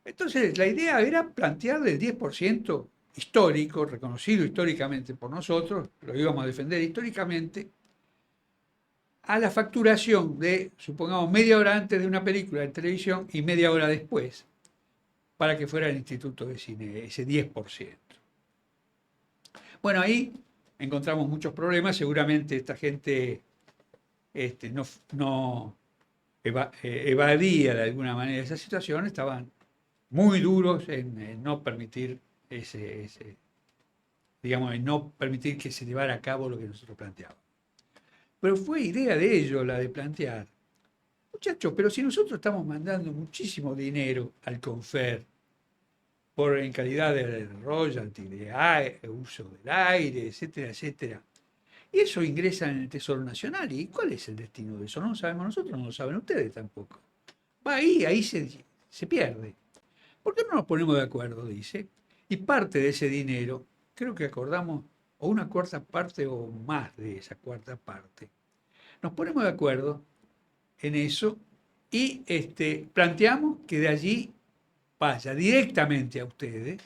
Entonces, la idea era plantear el 10% histórico, reconocido históricamente por nosotros, lo íbamos a defender históricamente, a la facturación de, supongamos, media hora antes de una película en televisión y media hora después, para que fuera el Instituto de Cine, ese 10%. Bueno, ahí encontramos muchos problemas, seguramente esta gente no evadía de alguna manera esa situación, estaban muy duros en no permitir digamos, de no permitir que se llevara a cabo lo que nosotros planteábamos. Pero fue idea de ellos la de plantear, muchachos, pero si nosotros estamos mandando muchísimo dinero al Confer en calidad de royalty, de uso del aire, etcétera, etcétera, y eso ingresa en el Tesoro Nacional, ¿y cuál es el destino de eso? No lo sabemos nosotros, no lo saben ustedes tampoco. Va ahí se pierde. ¿Por qué no nos ponemos de acuerdo? Dice. Y parte de ese dinero, creo que acordamos, o una cuarta parte o más de esa cuarta parte. Nos ponemos de acuerdo en eso y planteamos que de allí vaya directamente a ustedes,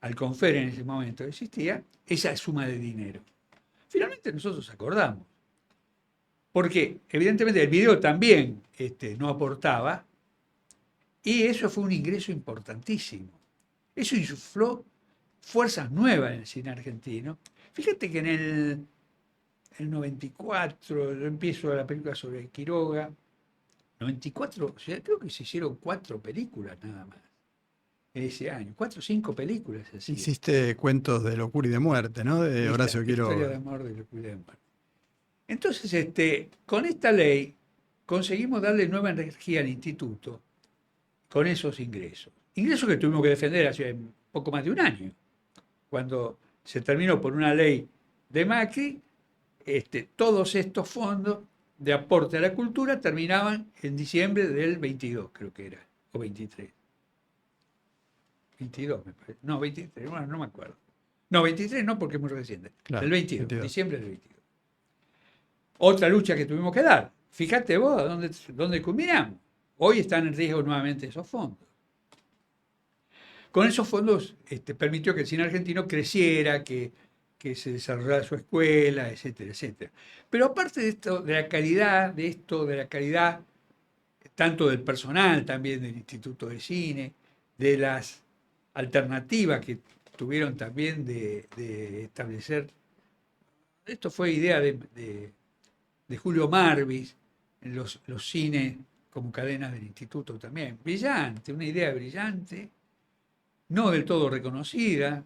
al Confer en ese momento existía, esa suma de dinero. Finalmente nosotros acordamos. Porque evidentemente el video también no aportaba y eso fue un ingreso importantísimo. Eso insufló fuerzas nuevas en el cine argentino. Fíjate que en el 94, yo empiezo la película sobre Quiroga, 94, o sea, creo que se hicieron 4 películas nada más en ese año, 4 o 5 películas así. Hiciste Cuentos de locura y de muerte, ¿no? De Horacio Quiroga. Historia de amor, de locura y de muerte. Entonces, con esta ley conseguimos darle nueva energía al instituto con esos ingresos. Ingresos que tuvimos que defender hace poco más de un año, cuando se terminó por una ley de Macri, todos estos fondos de aporte a la cultura terminaban en diciembre del 22, creo que era, o 23. 22, me parece. No, 23, no me acuerdo. No, 23 no, porque es muy reciente. Claro, el 22, 22. Diciembre del 22. Otra lucha que tuvimos que dar. Fíjate vos dónde culminamos. Hoy están en riesgo nuevamente esos fondos. Con esos fondos permitió que el cine argentino creciera, que se desarrollara su escuela, etcétera, etcétera. Pero aparte de esto, de la calidad, tanto del personal también del Instituto de Cine, de las alternativas que tuvieron también de establecer, esto fue idea de Julio Marvis, los cines como cadenas del instituto también. Brillante, una idea brillante, no del todo reconocida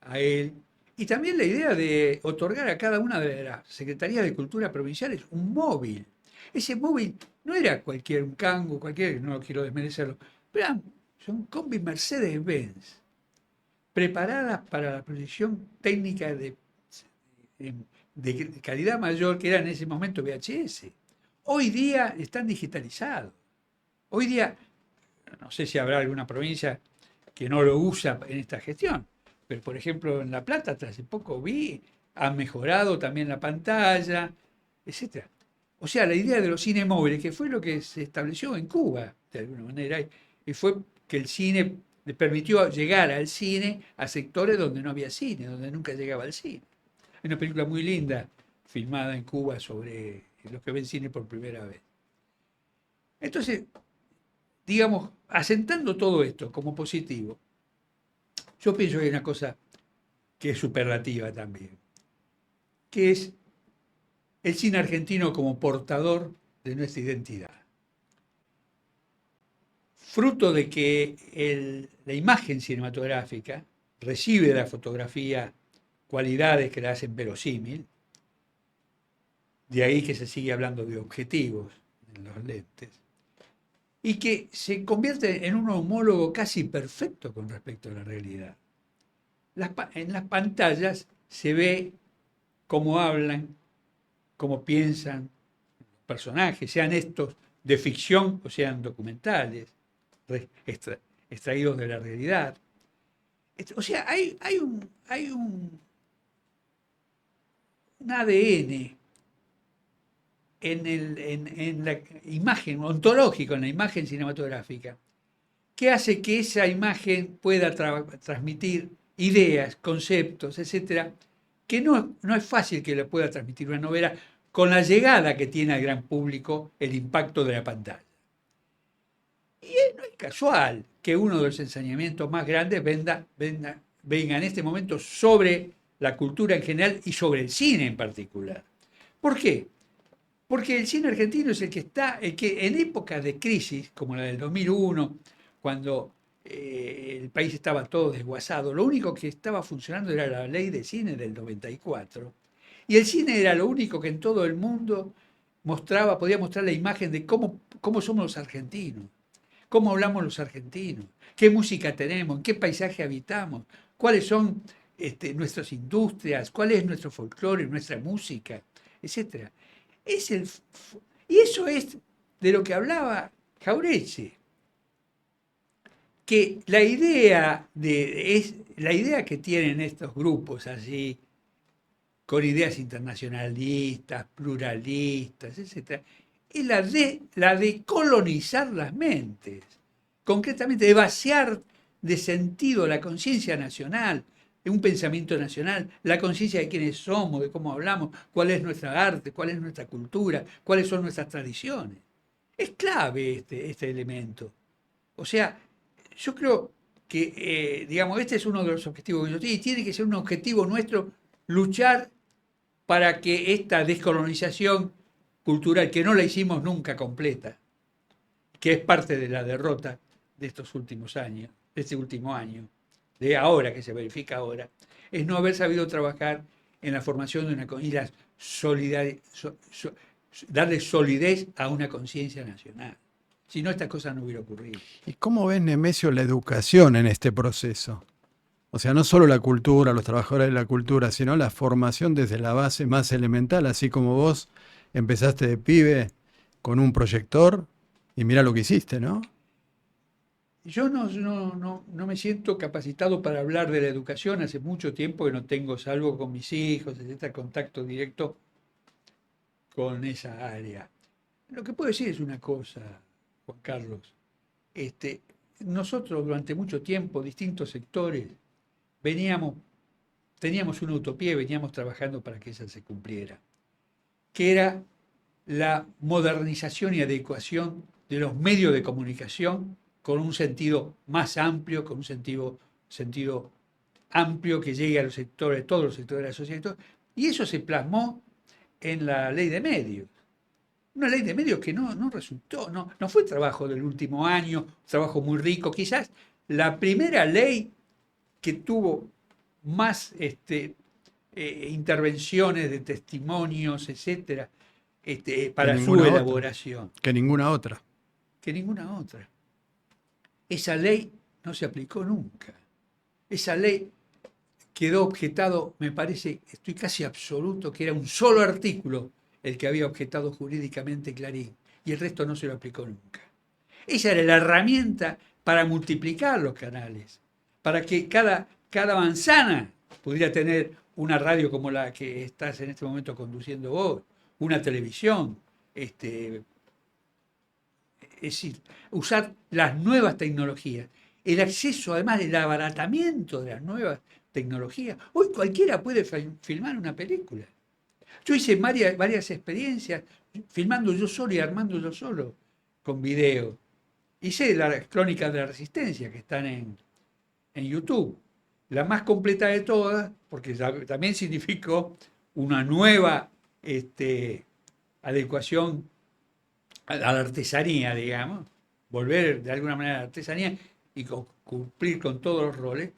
a él. Y también la idea de otorgar a cada una de las secretarías de cultura provinciales un móvil. Ese móvil no era un Kango, no quiero desmerecerlo, pero son combi Mercedes-Benz, preparadas para la proyección técnica de calidad mayor, que era en ese momento VHS. Hoy día están digitalizados. Hoy día, no sé si habrá alguna provincia que no lo usa en esta gestión, pero por ejemplo en La Plata, hace poco vi, han mejorado también la pantalla, etc. O sea, la idea de los cines móviles, que fue lo que se estableció en Cuba, de alguna manera, y fue que el cine le permitió llegar al cine a sectores donde no había cine, donde nunca llegaba el cine. Hay una película muy linda filmada en Cuba sobre los que ven cine por primera vez. Entonces, digamos, asentando todo esto como positivo, yo pienso que hay una cosa que es superlativa también, que es el cine argentino como portador de nuestra identidad. Fruto de que la imagen cinematográfica recibe de la fotografía cualidades que la hacen verosímil, de ahí que se sigue hablando de objetivos en los lentes, y que se convierte en un homólogo casi perfecto con respecto a la realidad. En las pantallas se ve cómo hablan, cómo piensan los personajes, sean estos de ficción o sean documentales, extraídos de la realidad. O sea, hay un ADN en la imagen ontológico, en la imagen cinematográfica, que hace que esa imagen pueda transmitir ideas, conceptos, etcétera, que no es fácil que la pueda transmitir una novela con la llegada que tiene al gran público el impacto de la pantalla. Y no es casual que uno de los ensañamientos más grandes venga en este momento sobre la cultura en general y sobre el cine en particular. ¿Por qué? Porque el cine argentino es el que en épocas de crisis, como la del 2001, cuando el país estaba todo desguazado. Lo único que estaba funcionando era la ley de cine del 94. Y el cine era lo único que en todo el mundo podía mostrar la imagen de cómo somos los argentinos, cómo hablamos los argentinos, qué música tenemos, en qué paisaje habitamos, cuáles son nuestras industrias, cuál es nuestro folclore, nuestra música, etcétera. Y eso es de lo que hablaba Jauretche, que la idea que tienen estos grupos así, con ideas internacionalistas, pluralistas, etcétera, es la de colonizar las mentes, concretamente de vaciar de sentido la conciencia nacional, de un pensamiento nacional, la conciencia de quiénes somos, de cómo hablamos, cuál es nuestra arte, cuál es nuestra cultura, cuáles son nuestras tradiciones. Es clave este elemento. O sea, yo creo que, digamos, este es uno de los objetivos que yo tengo, y tiene que ser un objetivo nuestro luchar para que esta descolonización cultural, que no la hicimos nunca completa, que es parte de la derrota de estos últimos años, de este último año, de ahora, que se verifica ahora, es no haber sabido trabajar en la formación de una y darle solidez a una conciencia nacional. Si no, esta cosa no hubiera ocurrido. ¿Y cómo ves, Nemesio, la educación en este proceso? O sea, no solo la cultura, los trabajadores de la cultura, sino la formación desde la base más elemental, así como vos empezaste de pibe con un proyector y mira lo que hiciste, ¿no? Yo no me siento capacitado para hablar de la educación. Hace mucho tiempo que no tengo, salvo con mis hijos, etcétera, contacto directo con esa área. Lo que puedo decir es una cosa, Juan Carlos. Nosotros durante mucho tiempo, distintos sectores, veníamos, teníamos una utopía y veníamos trabajando para que esa se cumpliera, que era la modernización y adecuación de los medios de comunicación con un sentido más amplio, con un sentido amplio que llegue a los sectores, todos los sectores de la sociedad. Y eso se plasmó en la ley de medios. Una ley de medios que no resultó, no fue trabajo del último año, trabajo muy rico. Quizás la primera ley que tuvo más intervenciones de testimonios, etcétera, para su elaboración. Que ninguna otra. Que ninguna otra. Esa ley no se aplicó nunca. Esa ley quedó objetado, me parece, estoy casi absoluto, que era un solo artículo el que había objetado jurídicamente Clarín, y el resto no se lo aplicó nunca. Esa era la herramienta para multiplicar los canales, para que cada manzana pudiera tener una radio como la que estás en este momento conduciendo vos, una televisión, es decir, usar las nuevas tecnologías, el acceso, además el abaratamiento de las nuevas tecnologías. Hoy cualquiera puede filmar una película. Yo hice varias experiencias filmando yo solo y armando yo solo con video. Hice las crónicas de la resistencia que están en YouTube. La más completa de todas, porque también significó una nueva adecuación a la artesanía, digamos, volver de alguna manera a la artesanía y cumplir con todos los roles.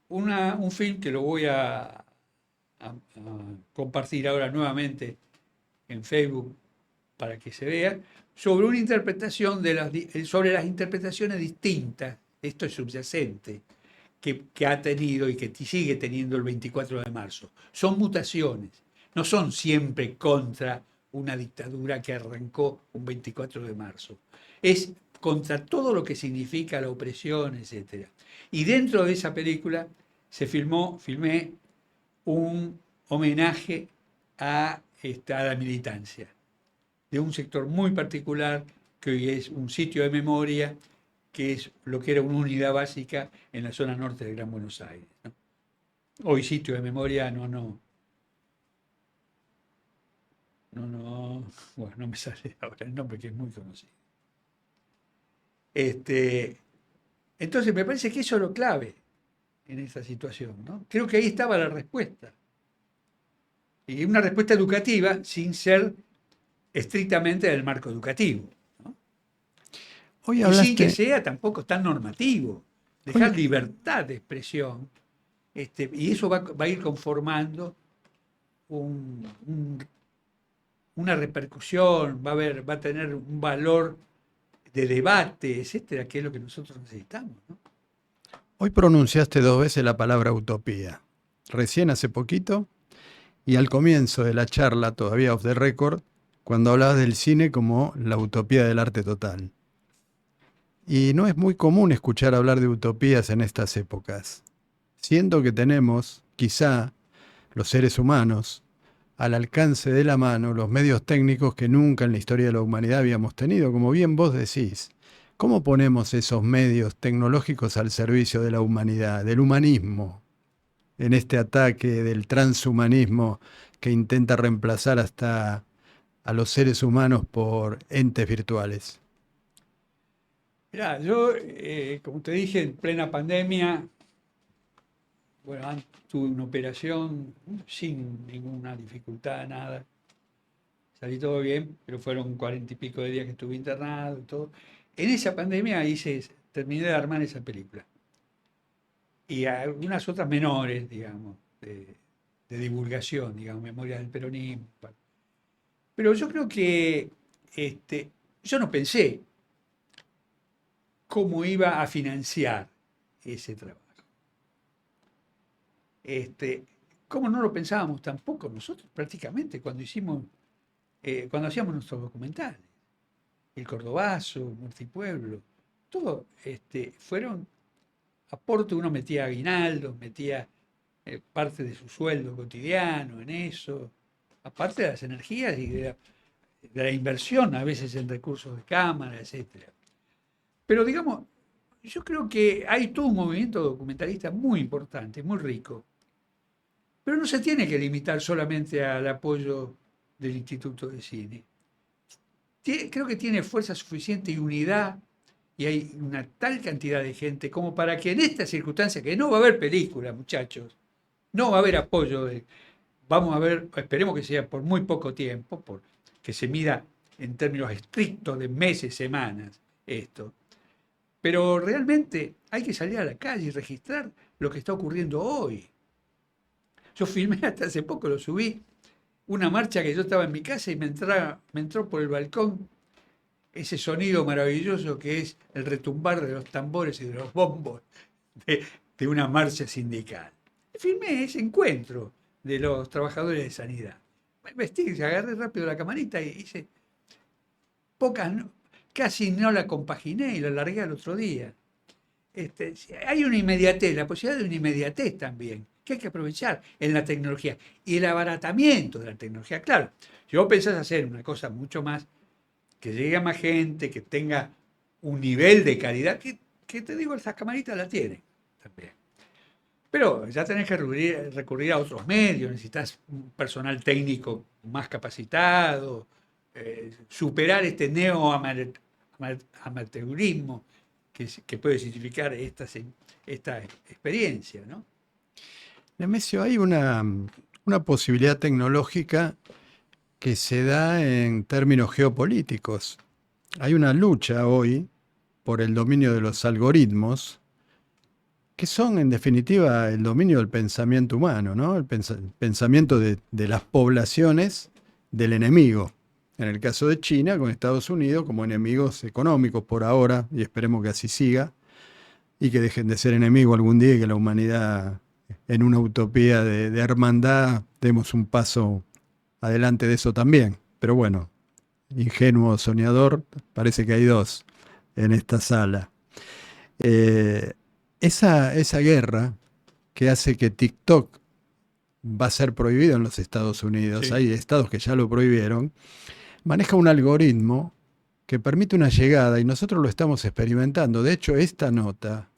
Un film que lo voy a compartir ahora nuevamente en Facebook para que se vea, sobre una interpretación sobre las interpretaciones distintas, esto es subyacente, que ha tenido y que sigue teniendo el 24 de marzo. Son mutaciones, no son siempre contra una dictadura que arrancó un 24 de marzo. Es contra todo lo que significa la opresión, etc. Y dentro de esa película filmé un homenaje a la militancia, de un sector muy particular, que hoy es un sitio de memoria, que es lo que era una unidad básica en la zona norte de Gran Buenos Aires, ¿no? Hoy sitio de memoria, bueno, no me sale ahora el nombre, que es muy conocido. Entonces me parece que eso es lo clave en esta situación, ¿no? Creo que ahí estaba la respuesta. Y una respuesta educativa sin ser estrictamente del marco educativo, ¿no? Hoy Y sin que hablaste, sea tampoco tan normativo. hoy, Dejar libertad de expresión. Y eso va a ir conformando un- un- una repercusión, va a tener un valor de debate, etcétera, que es lo que nosotros necesitamos, ¿no? hoy pronunciaste 2 veces la palabra utopía. Recién hace poquito y al comienzo de la charla, todavía off the record, cuando hablabas del cine como la utopía del arte total. Y no es muy común escuchar hablar de utopías en estas épocas. Siendo que tenemos, quizá, los seres humanos, al alcance de la mano los medios técnicos que nunca en la historia de la humanidad habíamos tenido, como bien vos decís. ¿Cómo ponemos esos medios tecnológicos al servicio de la humanidad, del humanismo, en este ataque del transhumanismo que intenta reemplazar hasta a los seres humanos por entes virtuales? Mirá, yo, como te dije, en plena pandemia, bueno, tuve una operación sin ninguna dificultad, nada. Salí todo bien, pero fueron 40 y pico de días que estuve internado y todo. En esa pandemia terminé de armar esa película. Y algunas otras menores, digamos, de divulgación, digamos, Memorias del Peronismo. Pero yo creo que yo no pensé cómo iba a financiar ese trabajo. Este, ¿Cómo no lo pensábamos tampoco nosotros prácticamente cuando hacíamos nuestros documentales? El Cordobazo, Muerte y Pueblo, todo fueron aportes, uno metía aguinaldos, metía parte de su sueldo cotidiano en eso, aparte de las energías y de la inversión a veces en recursos de cámara, etcétera. Pero digamos, yo creo que hay todo un movimiento documentalista muy importante, muy rico, pero no se tiene que limitar solamente al apoyo del Instituto de Cine. Creo que tiene fuerza suficiente y unidad, y hay una tal cantidad de gente como para que en esta circunstancia, que no va a haber película, muchachos, no va a haber apoyo, vamos a ver, esperemos que sea por muy poco tiempo, que se mida en términos estrictos de meses, semanas, esto. Pero realmente hay que salir a la calle y registrar lo que está ocurriendo hoy. Yo filmé hasta hace poco, lo subí, una marcha que yo estaba en mi casa y me entró por el balcón ese sonido maravilloso que es el retumbar de los tambores y de los bombos de una marcha sindical. Filmé ese encuentro de los trabajadores de sanidad. Me vestí, agarré rápido la camarita y hice pocas, casi no la compaginé y la largué al otro día. Hay una inmediatez, la posibilidad de una inmediatez también, que hay que aprovechar en la tecnología. Y el abaratamiento de la tecnología. Claro, si vos pensás hacer una cosa mucho más, que llegue a más gente, que tenga un nivel de calidad, que te digo, esas camaritas la tienen también. Pero ya tenés que recurrir a otros medios, necesitas un personal técnico más capacitado, superar este neo-amateurismo que puede significar esta experiencia, ¿no? Nemesio, hay una posibilidad tecnológica que se da en términos geopolíticos. Hay una lucha hoy por el dominio de los algoritmos, que son en definitiva el dominio del pensamiento humano, ¿no? El pensamiento de las poblaciones del enemigo. En el caso de China, con Estados Unidos como enemigos económicos por ahora, y esperemos que así siga, y que dejen de ser enemigos algún día y que la humanidad, en una utopía de hermandad, demos un paso adelante de eso también. Pero bueno, ingenuo soñador, parece que hay dos en esta sala. Eh, esa guerra que hace que TikTok va a ser prohibido en los Estados Unidos, Sí. hay estados que ya lo prohibieron, maneja un algoritmo que permite una llegada y nosotros lo estamos experimentando. De hecho, esta nota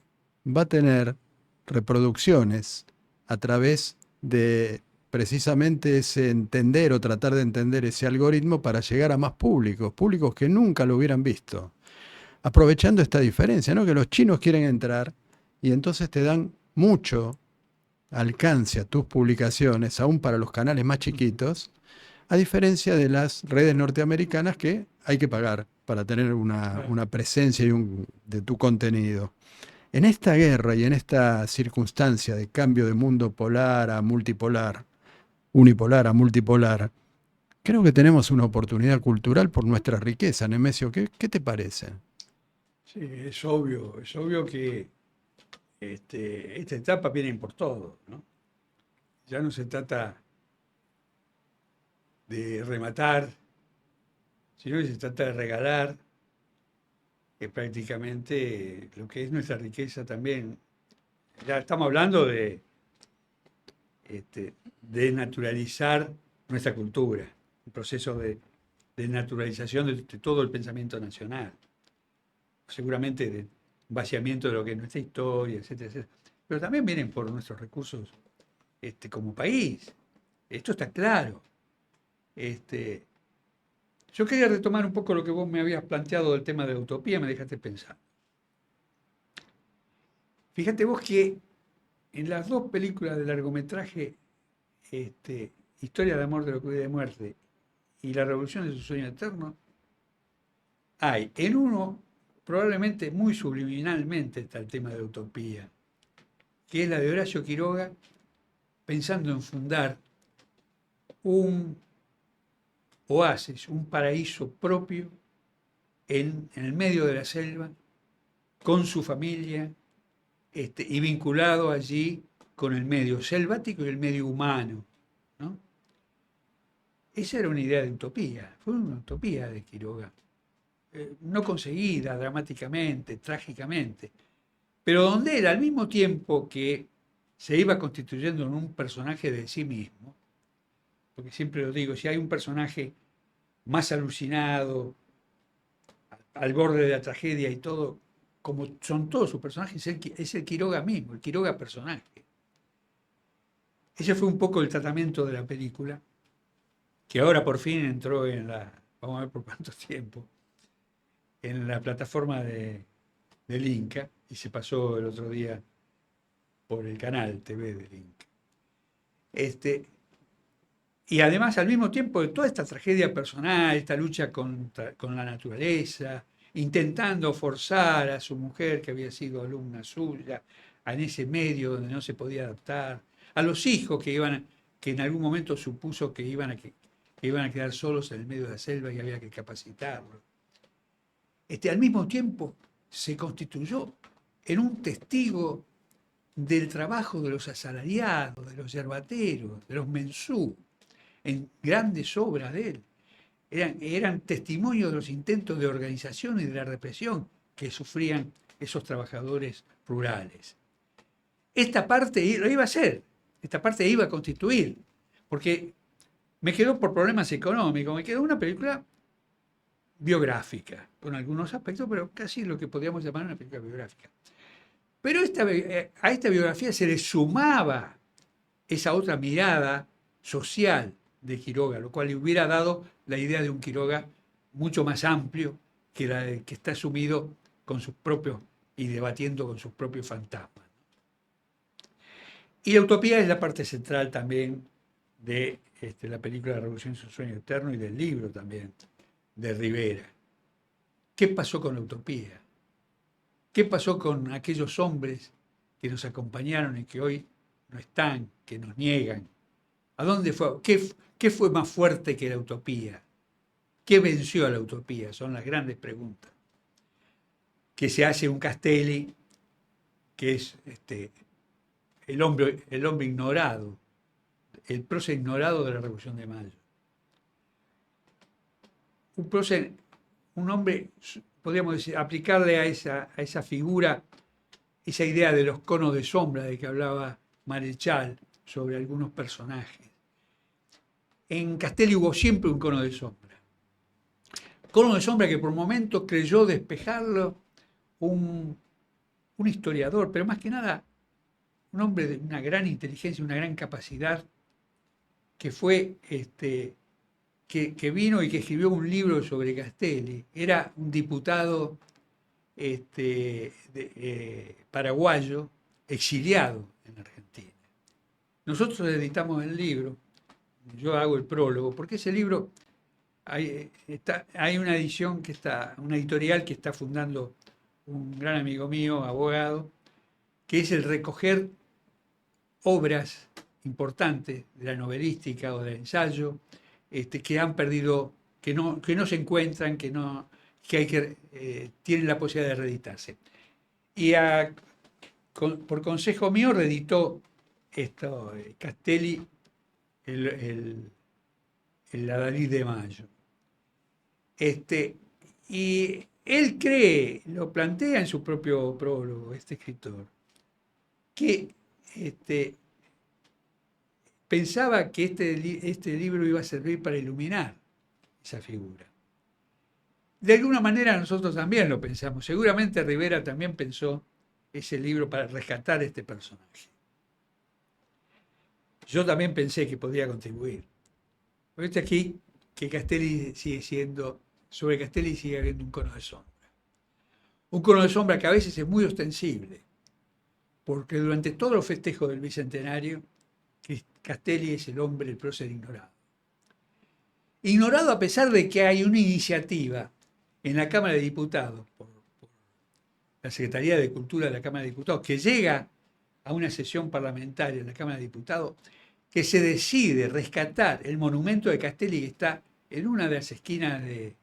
va a tener reproducciones a través de precisamente ese entender o tratar de entender ese algoritmo para llegar a más públicos, públicos que nunca lo hubieran visto. Aprovechando esta diferencia, ¿no? Que los chinos quieren entrar y entonces te dan mucho alcance a tus publicaciones, aún para los canales más chiquitos, a diferencia de las redes norteamericanas que hay que pagar. para tener Claro. una presencia de tu contenido. En esta guerra y en esta circunstancia de cambio de mundo polar a multipolar, unipolar a multipolar, creo que tenemos una oportunidad cultural por nuestra riqueza, Nemesio. ¿Qué te parece? Sí, es obvio que esta etapa viene por todo, ¿no? Ya no se trata de rematar, sino que se trata de regalar prácticamente lo que es nuestra riqueza también. Ya estamos hablando de naturalizar nuestra cultura, un proceso de naturalización de todo el pensamiento nacional, seguramente de vaciamiento de lo que es nuestra historia, etcétera, etcétera. Pero también vienen por nuestros recursos como país. Esto está claro. Este, yo quería retomar un poco lo que vos me habías planteado del tema de la utopía, me dejaste pensar. Fíjate vos que en las dos películas de largometraje, Historia de amor, de locura y de muerte y La revolución de su sueño eterno, hay en uno, probablemente muy subliminalmente está el tema de la utopía, que es la de Horacio Quiroga, pensando en fundar un oasis, un paraíso propio en el medio de la selva, con su familia, y vinculado allí con el medio selvático y el medio humano, ¿no? Esa era una idea de utopía, fue una utopía de Quiroga, no conseguida dramáticamente, trágicamente, pero donde él al mismo tiempo que se iba constituyendo en un personaje de sí mismo, porque siempre lo digo, si hay un personaje más alucinado, al borde de la tragedia y todo, como son todos sus personajes, es el Quiroga mismo, el Quiroga personaje. Ese fue un poco el tratamiento de la película, que ahora por fin entró vamos a ver por cuánto tiempo, en la plataforma del Inca y se pasó el otro día por el canal TV del Inca. Este, y además, al mismo tiempo de toda esta tragedia personal, esta lucha con la naturaleza, intentando forzar a su mujer, que había sido alumna suya, en ese medio donde no se podía adaptar, a los hijos que en algún momento supuso que iban a quedar solos en el medio de la selva y había que capacitarlos. Al mismo tiempo se constituyó en un testigo del trabajo de los asalariados, de los yerbateros, de los mensú, en grandes obras de él. Eran testimonios de los intentos de organización y de la represión que sufrían esos trabajadores rurales. Esta parte lo iba a hacer, esta parte iba a constituir, porque me quedó por problemas económicos, me quedó una película biográfica, con algunos aspectos, pero casi lo que podríamos llamar una película biográfica. Pero a esta biografía se le sumaba esa otra mirada social de Quiroga, lo cual le hubiera dado la idea de un Quiroga mucho más amplio que está sumido con sus propios y debatiendo con sus propios fantasmas. Y la utopía es la parte central también de la película La Revolución de su sueño eterno y del libro también de Rivera. ¿Qué pasó con la utopía? ¿Qué pasó con aquellos hombres que nos acompañaron y que hoy no están, que nos niegan? ¿A dónde fue? ¿Qué fue más fuerte que la utopía? ¿Qué venció a la utopía? Son las grandes preguntas. Que se hace un Castelli, que es el hombre ignorado, el prócer ignorado de la Revolución de Mayo. Un prócer, un hombre, podríamos decir, aplicarle a esa figura, esa idea de los conos de sombra de que hablaba Marechal sobre algunos personajes. En Castelli hubo siempre un cono de sombra. Cono de sombra que por momentos creyó despejarlo un historiador, pero más que nada un hombre de una gran inteligencia, una gran capacidad, que fue que vino y que escribió un libro sobre Castelli. Era un diputado paraguayo exiliado en Argentina. Nosotros editamos el libro, yo hago el prólogo, porque ese libro hay una edición una editorial que está fundando un gran amigo mío, abogado, que es el recoger obras importantes de la novelística o del ensayo, que han perdido, que no se encuentran, tienen la posibilidad de reeditarse. Y por consejo mío reeditó esto, Castelli, el Adalid de Mayo. Y él lo plantea en su propio prólogo, este escritor, que pensaba que este libro iba a servir para iluminar esa figura. De alguna manera nosotros también lo pensamos. Seguramente Rivera también pensó ese libro para rescatar este personaje. Yo también pensé que podía contribuir. Porque aquí que Castelli sobre Castelli sigue habiendo un cono de sombra. Un cono de sombra que a veces es muy ostensible, porque durante todos los festejos del Bicentenario, Castelli es el hombre, el prócer ignorado. Ignorado a pesar de que hay una iniciativa en la Cámara de Diputados, por la Secretaría de Cultura de la Cámara de Diputados, que llega a una sesión parlamentaria en la Cámara de Diputados, que se decide rescatar el monumento de Castelli que está en una de las esquinas de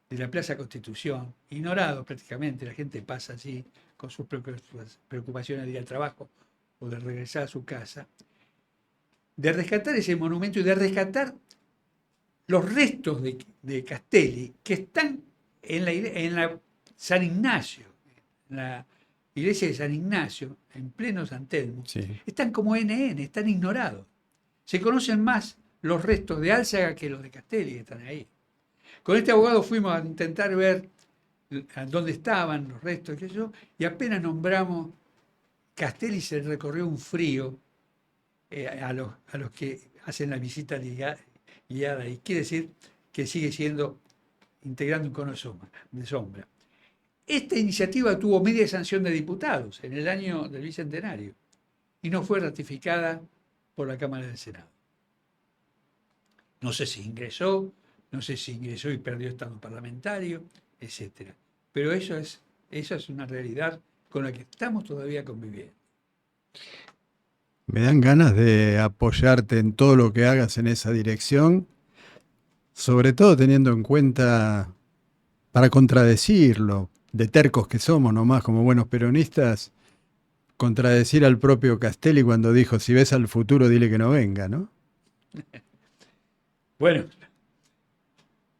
la Plaza Constitución, ignorado prácticamente, la gente pasa allí con sus preocupaciones de ir al trabajo o de regresar a su casa, de rescatar ese monumento y de rescatar los restos de Castelli que están en la San Ignacio, en la iglesia de San Ignacio, en pleno San Telmo, Sí. están como NN, están ignorados. Se conocen más los restos de Álzaga que los de Castelli que están ahí. Con este abogado fuimos a intentar ver dónde estaban los restos, y apenas nombramos Castelli, se recorrió un frío a los que hacen la visita guiada, y quiere decir que sigue siendo integrando un cono de sombra. Esta iniciativa tuvo media sanción de diputados en el año del Bicentenario y no fue ratificada por la Cámara del Senado. No sé si ingresó y perdió estado parlamentario, etc. Pero eso es una realidad con la que estamos todavía conviviendo. Me dan ganas de apoyarte en todo lo que hagas en esa dirección, sobre todo teniendo en cuenta, para contradecirlo, de tercos que somos nomás como buenos peronistas, contradecir al propio Castelli cuando dijo, si ves al futuro, dile que no venga, ¿no? Bueno,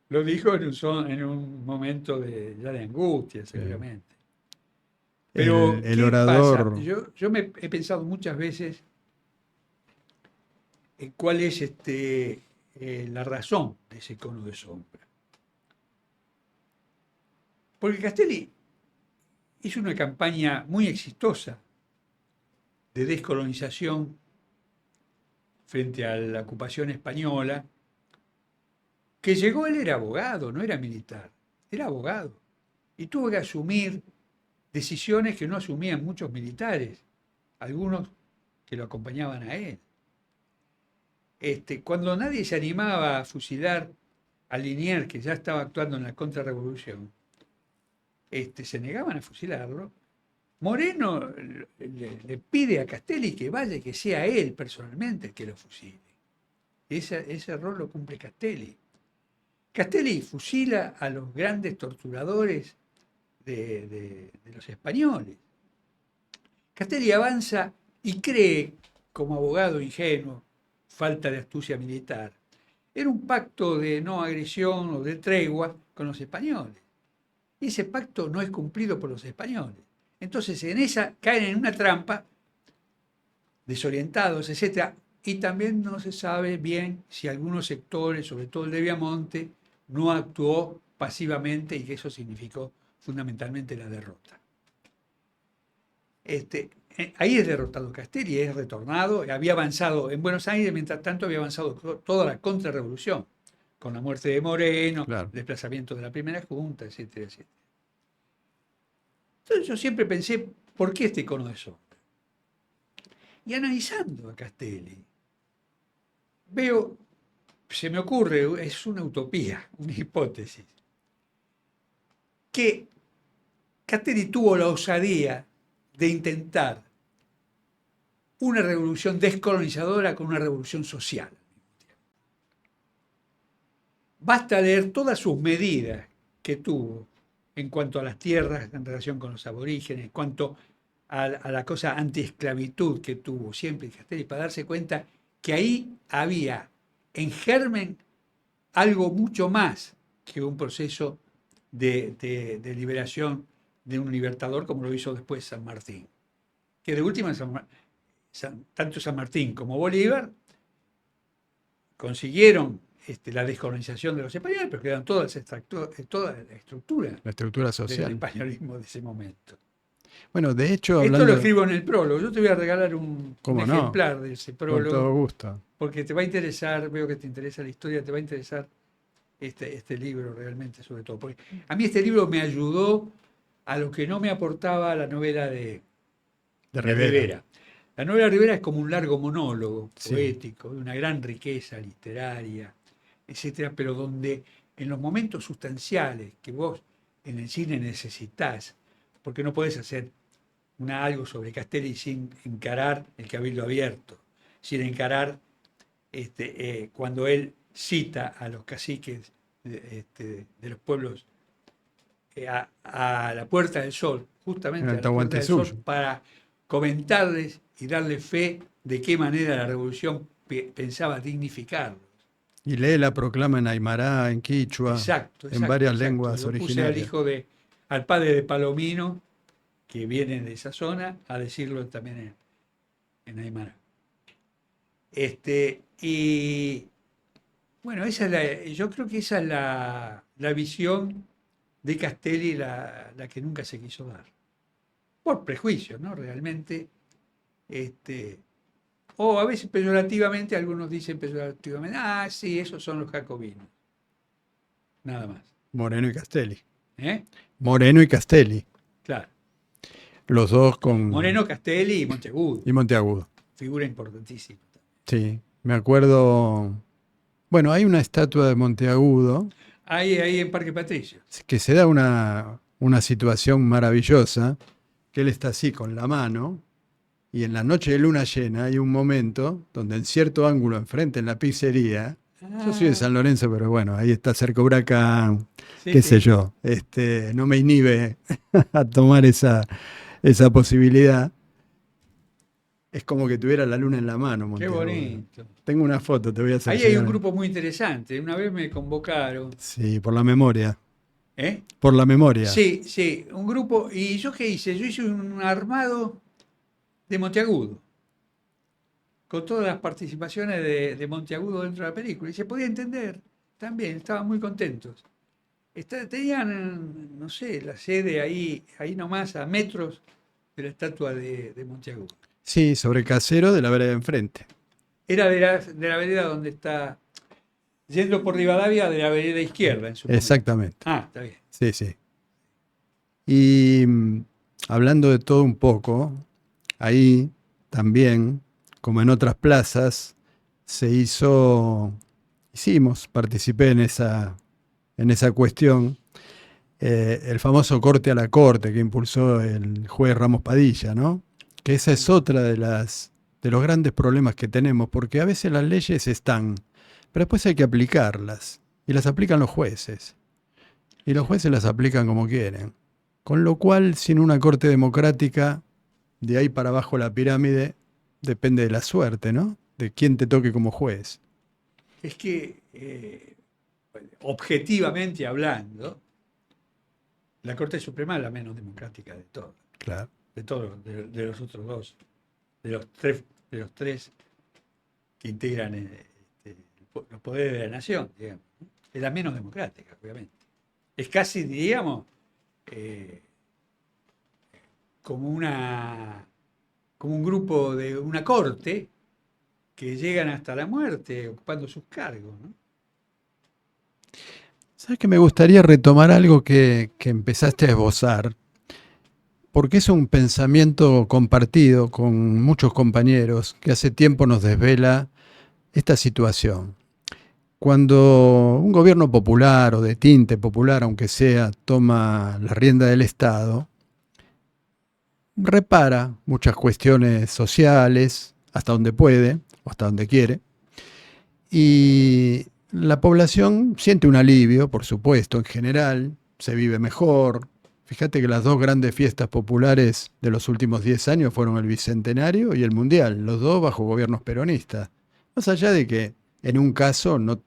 lo dijo en un momento ya de angustia, seguramente. Pero, El ¿qué pasa? orador, Yo me he pensado muchas veces en cuál es la razón de ese cono de sombra. Porque Castelli hizo una campaña muy exitosa de descolonización frente a la ocupación española, que llegó, él era abogado, no era militar, era abogado, y tuvo que asumir decisiones que no asumían muchos militares, algunos que lo acompañaban a él. Cuando nadie se animaba a fusilar a Liniers, que ya estaba actuando en la contrarrevolución, se negaban a fusilarlo. Moreno le pide a Castelli que vaya y que sea él personalmente el que lo fusile. Ese rol lo cumple Castelli. Castelli fusila a los grandes torturadores de los españoles. Castelli avanza y cree, como abogado ingenuo, falta de astucia militar, era un pacto de no agresión o de tregua con los españoles. Y ese pacto no es cumplido por los españoles. Entonces caen en una trampa, desorientados, etc. Y también no se sabe bien si algunos sectores, sobre todo el de Viamonte, no actuó pasivamente y que eso significó fundamentalmente la derrota. Ahí es derrotado Castelli, es retornado, había avanzado en Buenos Aires, mientras tanto había avanzado toda la contrarrevolución, con la muerte de Moreno, claro, el desplazamiento de la primera junta, etcétera, etcétera. Entonces yo siempre pensé, ¿por qué este cono de sombra? Y analizando a Castelli, veo se me ocurre, es una utopía, una hipótesis, que Castelli tuvo la osadía de intentar una revolución descolonizadora con una revolución social. Basta leer todas sus medidas que tuvo en cuanto a las tierras en relación con los aborígenes, en cuanto a la cosa antiesclavitud que tuvo siempre Castelli, para darse cuenta que ahí había en germen algo mucho más que un proceso de liberación de un libertador como lo hizo después San Martín. Que de última, tanto San Martín como Bolívar consiguieron la descolonización de los españoles, pero quedan toda la estructura social del españolismo de ese momento. Bueno, de hecho, esto lo escribo en el prólogo. Yo te voy a regalar un ejemplar de ese prólogo. Con todo gusto. Porque te va a interesar, veo que te interesa la historia, te va a interesar este libro realmente, sobre todo. Porque a mí este libro me ayudó a lo que no me aportaba la novela de Rivera. La novela de Rivera es como un largo monólogo poético, de una gran riqueza literaria, etcétera, pero donde en los momentos sustanciales que vos en el cine necesitás, porque no podés hacer algo sobre Castelli sin encarar el Cabildo Abierto, sin encarar cuando él cita a los caciques de los pueblos a la Puerta del Sol, justamente a la Puerta del Sol, para comentarles y darle fe de qué manera la revolución pensaba dignificarlos. Y lee la proclama en aymara, en quichua, en varias lenguas originarias. Puse al padre de Palomino, que viene de esa zona, a decirlo también en aymara. Y bueno, yo creo que esa es la visión de Castelli, la que nunca se quiso dar. Por prejuicio, ¿no? Realmente. O a veces peyorativamente, algunos dicen peyorativamente, sí, esos son los jacobinos. Nada más. Moreno y Castelli. Moreno y Castelli. Claro. Los dos con... Moreno, Castelli y Monteagudo. Y Monteagudo. Figura importantísima. Sí, me acuerdo... Bueno, hay una estatua de Monteagudo. Ahí en Parque Patricio. Que se da una situación maravillosa, que él está así con la mano, y en la noche de luna llena hay un momento donde en cierto ángulo enfrente en la pizzería, yo soy de San Lorenzo, pero bueno, ahí está cerca Huracán, qué sé yo, no me inhibe a tomar esa posibilidad. Es como que tuviera la luna en la mano, Monteagudo. Qué bonito. Tengo una foto, te voy a hacer. Ahí hay un grupo muy interesante. Una vez me convocaron. Sí, por la memoria. Por la memoria. Sí, un grupo. ¿Y yo qué hice? Yo hice un armado de Monteagudo, con todas las participaciones de Monteagudo dentro de la película. Y se podía entender también, estaban muy contentos. Tenían, no sé, la sede ahí nomás, a metros de la estatua de Monteagudo. Sí, sobre Casero, de la vereda de enfrente. Era de la vereda donde está, yendo por Rivadavia, de la vereda izquierda en su momento. Exactamente. Está bien. Sí. Y hablando de todo un poco, ahí también, como en otras plazas, participé en esa cuestión, el famoso corte a la corte que impulsó el juez Ramos Padilla, ¿no? Que esa es otra de los grandes problemas que tenemos, porque a veces las leyes están, pero después hay que aplicarlas, y las aplican los jueces, y los jueces las aplican como quieren. Con lo cual, sin una corte democrática, de ahí para abajo la pirámide, depende de la suerte, ¿no? De quién te toque como juez. Es que, objetivamente hablando, la Corte Suprema es la menos democrática de todas. Claro. De todos, de los otros dos, de los tres que integran los poderes de la nación, digamos. Es la menos democrática, obviamente. Es casi, diríamos, como un grupo de una corte que llegan hasta la muerte ocupando sus cargos, ¿no? ¿Sabes que me gustaría retomar algo que empezaste a esbozar? Porque es un pensamiento compartido con muchos compañeros que hace tiempo nos desvela esta situación. Cuando un gobierno popular o de tinte popular, aunque sea, toma la rienda del Estado, repara muchas cuestiones sociales hasta donde puede o hasta donde quiere, y la población siente un alivio, por supuesto, en general, se vive mejor. Fíjate que las dos grandes fiestas populares de los últimos 10 años fueron el Bicentenario y el Mundial, los dos bajo gobiernos peronistas. Más allá de que en un caso no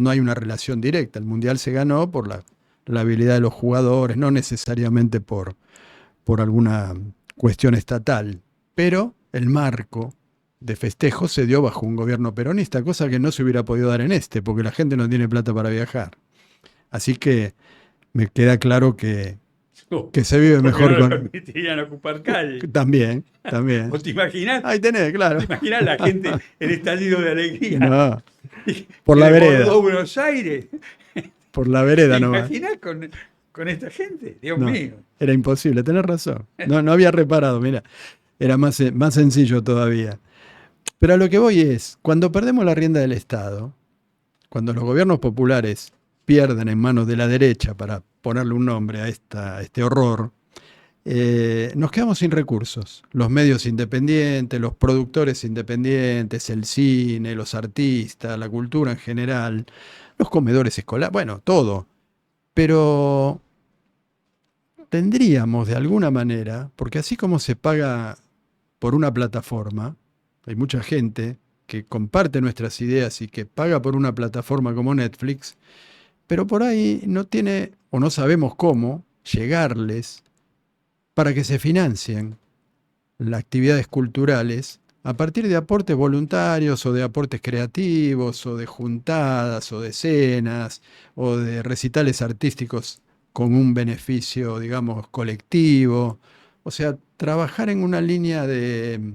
hay una relación directa, el Mundial se ganó por la habilidad de los jugadores, no necesariamente por alguna cuestión estatal, pero el marco de festejo se dio bajo un gobierno peronista, cosa que no se hubiera podido dar en este, porque la gente no tiene plata para viajar. Así que me queda claro No, que se vive porque no mejor le con... permitirían ocupar calles. También, también. ¿O te imaginas? Ahí tenés, claro. ¿Te imaginas la gente, el estallido de alegría No, que por la vereda, desbordó Buenos Aires? por la ¿Te vereda nomás. imaginas con esta gente? Dios No, mío. era imposible, tenés razón. No había reparado, mira, era más sencillo todavía. Pero a lo que voy es, cuando perdemos la rienda del Estado, cuando los gobiernos populares pierden en manos de la derecha, para ponerle un nombre a este horror, nos quedamos sin recursos. Los medios independientes, los productores independientes, el cine, los artistas, la cultura en general, los comedores escolares, bueno, todo. Pero tendríamos de alguna manera, porque así como se paga por una plataforma, hay mucha gente que comparte nuestras ideas y que paga por una plataforma como Netflix, pero por ahí no tiene o no sabemos cómo llegarles para que se financien las actividades culturales a partir de aportes voluntarios o de aportes creativos o de juntadas o de cenas o de recitales artísticos con un beneficio, digamos, colectivo. O sea, trabajar en una línea de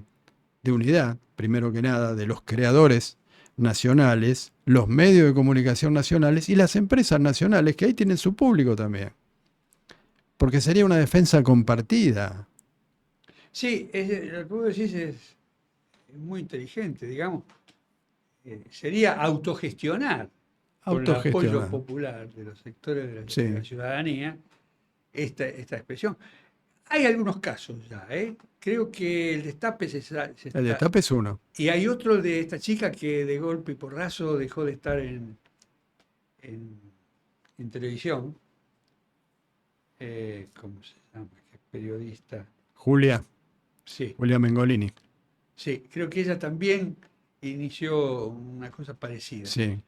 unidad, primero que nada, de los creadores nacionales, los medios de comunicación nacionales y las empresas nacionales, que ahí tienen su público también. Porque sería una defensa compartida, Sí, lo que vos decís es muy inteligente, digamos. Sería autogestionar con el apoyo autogestionada. popular de los sectores de la Sí, ciudadanía esta expresión. Hay algunos casos ya, ¿eh? Creo que el destape se el está... destape es uno. Y hay otro de esta chica que de golpe y porrazo dejó de estar en- en televisión. ¿Cómo se llama? Que es periodista. Julia, Sí, Julia Mengolini. sí, creo que ella también inició una cosa parecida. Sí,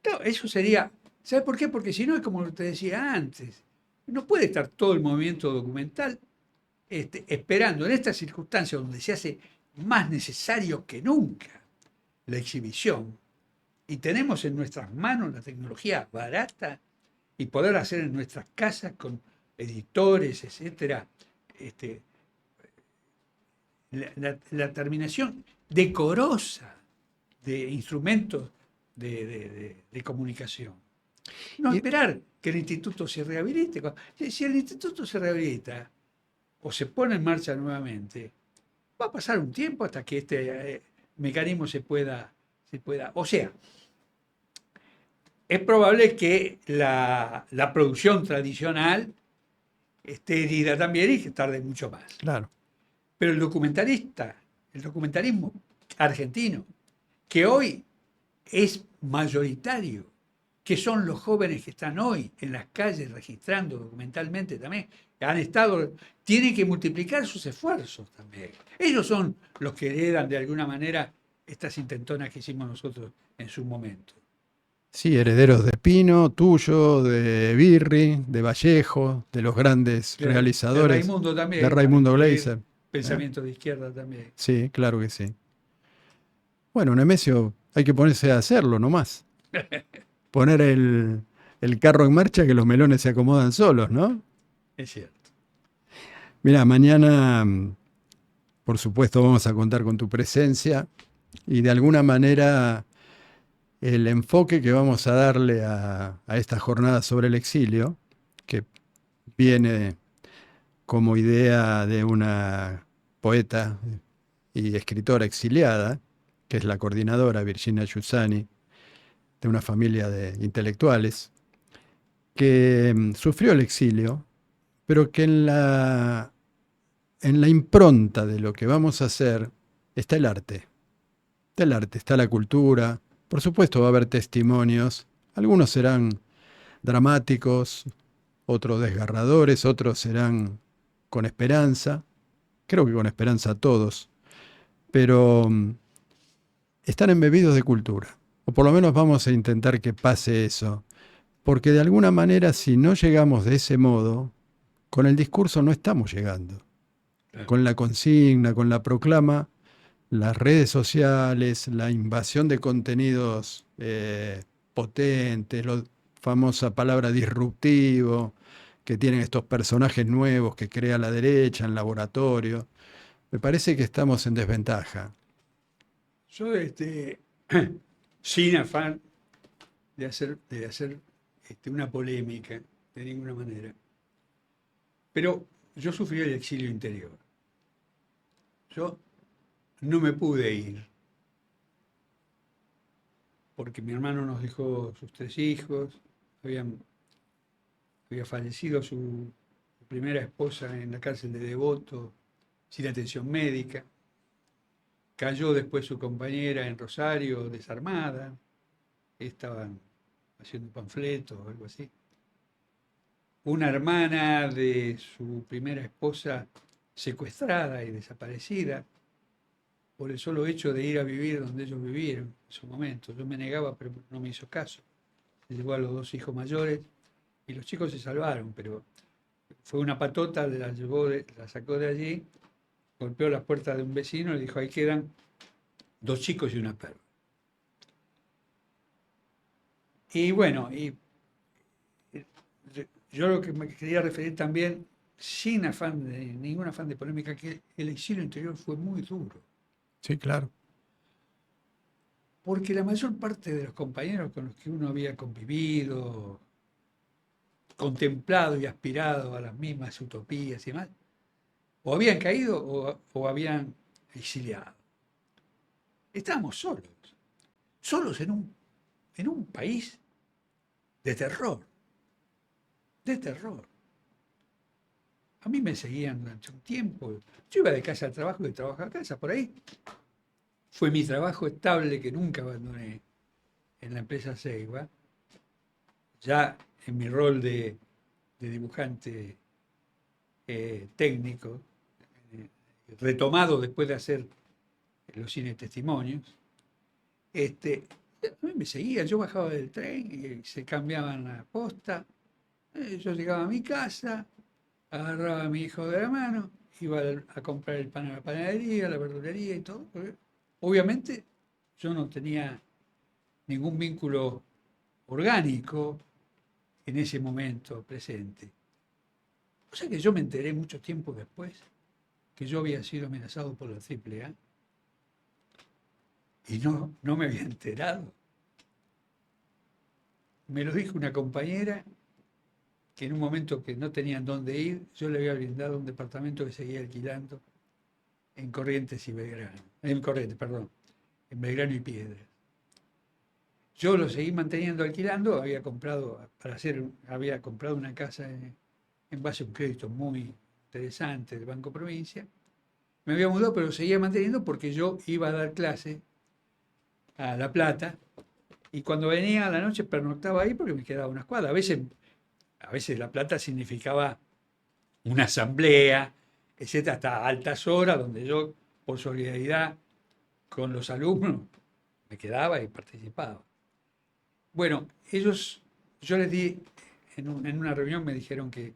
Claro, eso sería, ¿sabes por qué? Porque si no es como te decía antes, no puede estar todo el movimiento documental esperando en estas circunstancias donde se hace más necesario que nunca la exhibición y tenemos en nuestras manos la tecnología barata y poder hacer en nuestras casas con editores, etcétera, este, la terminación decorosa de instrumentos de comunicación. No y, esperar que el instituto se rehabilite. Si el instituto se rehabilita o se pone en marcha nuevamente, va a pasar un tiempo hasta que este mecanismo se pueda. O sea, es probable que la producción tradicional esté herida también y que tarde mucho más. claro. Pero el documentarismo argentino, que hoy es mayoritario, que son los jóvenes que están hoy en las calles registrando documentalmente también, han estado, tienen que multiplicar sus esfuerzos también. Ellos son los que heredan de alguna manera estas intentonas que hicimos nosotros en su momento. Sí, herederos de Pino, tuyo, de Birri, de Vallejo, de los grandes De realizadores, Raimundo de también, para Raimundo incluir Gleiser. ¿Eh? pensamiento de izquierda también. Sí, claro que sí. Bueno, Nemesio, hay que ponerse a hacerlo nomás. Poner el carro en marcha que los melones se acomodan solos, ¿no? Es cierto. Mira, mañana, por supuesto, vamos a contar con tu presencia y de alguna manera el enfoque que vamos a darle a esta jornada sobre el exilio, que viene como idea de una poeta y escritora exiliada, que es la coordinadora Virginia Giussani, de una familia de intelectuales, que sufrió el exilio, pero que en la impronta de lo que vamos a hacer está el arte. Está el arte, está la cultura. Por supuesto va a haber testimonios. Algunos serán dramáticos, otros desgarradores, otros serán con esperanza. Creo que con esperanza todos. Pero están embebidos de cultura. O por lo menos vamos a intentar que pase eso. Porque de alguna manera, si no llegamos de ese modo, con el discurso no estamos llegando. Claro. Con la consigna, con la proclama, las redes sociales, la invasión de contenidos potentes, la famosa palabra disruptivo, que tienen estos personajes nuevos que crea la derecha en laboratorio. Me parece que estamos en desventaja. Yo, sin afán de hacer una polémica, de ninguna manera, pero yo sufrí el exilio interior. Yo no me pude ir porque mi hermano nos dejó sus 3 hijos, había fallecido su primera esposa en la cárcel de Devoto, sin atención médica, cayó después su compañera en Rosario, desarmada, estaban haciendo panfletos o algo así. Una hermana de su primera esposa secuestrada y desaparecida por el solo hecho de ir a vivir donde ellos vivieron en su momento. Yo me negaba, pero no me hizo caso. Se llevó a los 2 hijos mayores y los chicos se salvaron, pero fue una patota, la sacó de allí, golpeó las puertas de un vecino y le dijo, ahí quedan 2 chicos y una perra. Y bueno, yo lo que me quería referir también, sin afán de ningún afán de polémica, que el exilio interior fue muy duro, Sí, claro. porque la mayor parte de los compañeros con los que uno había convivido, contemplado y aspirado a las mismas utopías y demás, o habían caído o habían exiliado. Estábamos solos, solos en un país de terror, de terror. A mí me seguían durante un tiempo. Yo iba de casa al trabajo y de trabajo a casa, por ahí. Fue mi trabajo estable que nunca abandoné en la empresa Ceiba, ya en mi rol de dibujante técnico, eh, retomado después de hacer los cine testimonios. A mí me seguían, yo bajaba del tren y se cambiaban la posta, yo llegaba a mi casa, agarraba a mi hijo de la mano, iba a comprar el pan a la panadería, a la verdulería y todo. Obviamente yo no tenía ningún vínculo orgánico en ese momento presente. O sea que yo me enteré mucho tiempo después que yo había sido amenazado por la AAA y no me había enterado. Me lo dijo una compañera que en un momento que no tenían dónde ir, yo le había brindado un departamento que seguía alquilando en Corrientes y Belgrano. En Corrientes, perdón, en Belgrano y Piedras. Yo lo seguí manteniendo alquilando, había comprado una casa en base a un crédito muy interesante del Banco Provincia. Me había mudado, pero lo seguía manteniendo porque yo iba a dar clase a La Plata y cuando venía a la noche pernoctaba ahí porque me quedaba unas cuadras. A veces La Plata significaba una asamblea, etcétera, hasta altas horas, donde yo, por solidaridad con los alumnos, me quedaba y participaba. Bueno, yo les di, en una reunión me dijeron que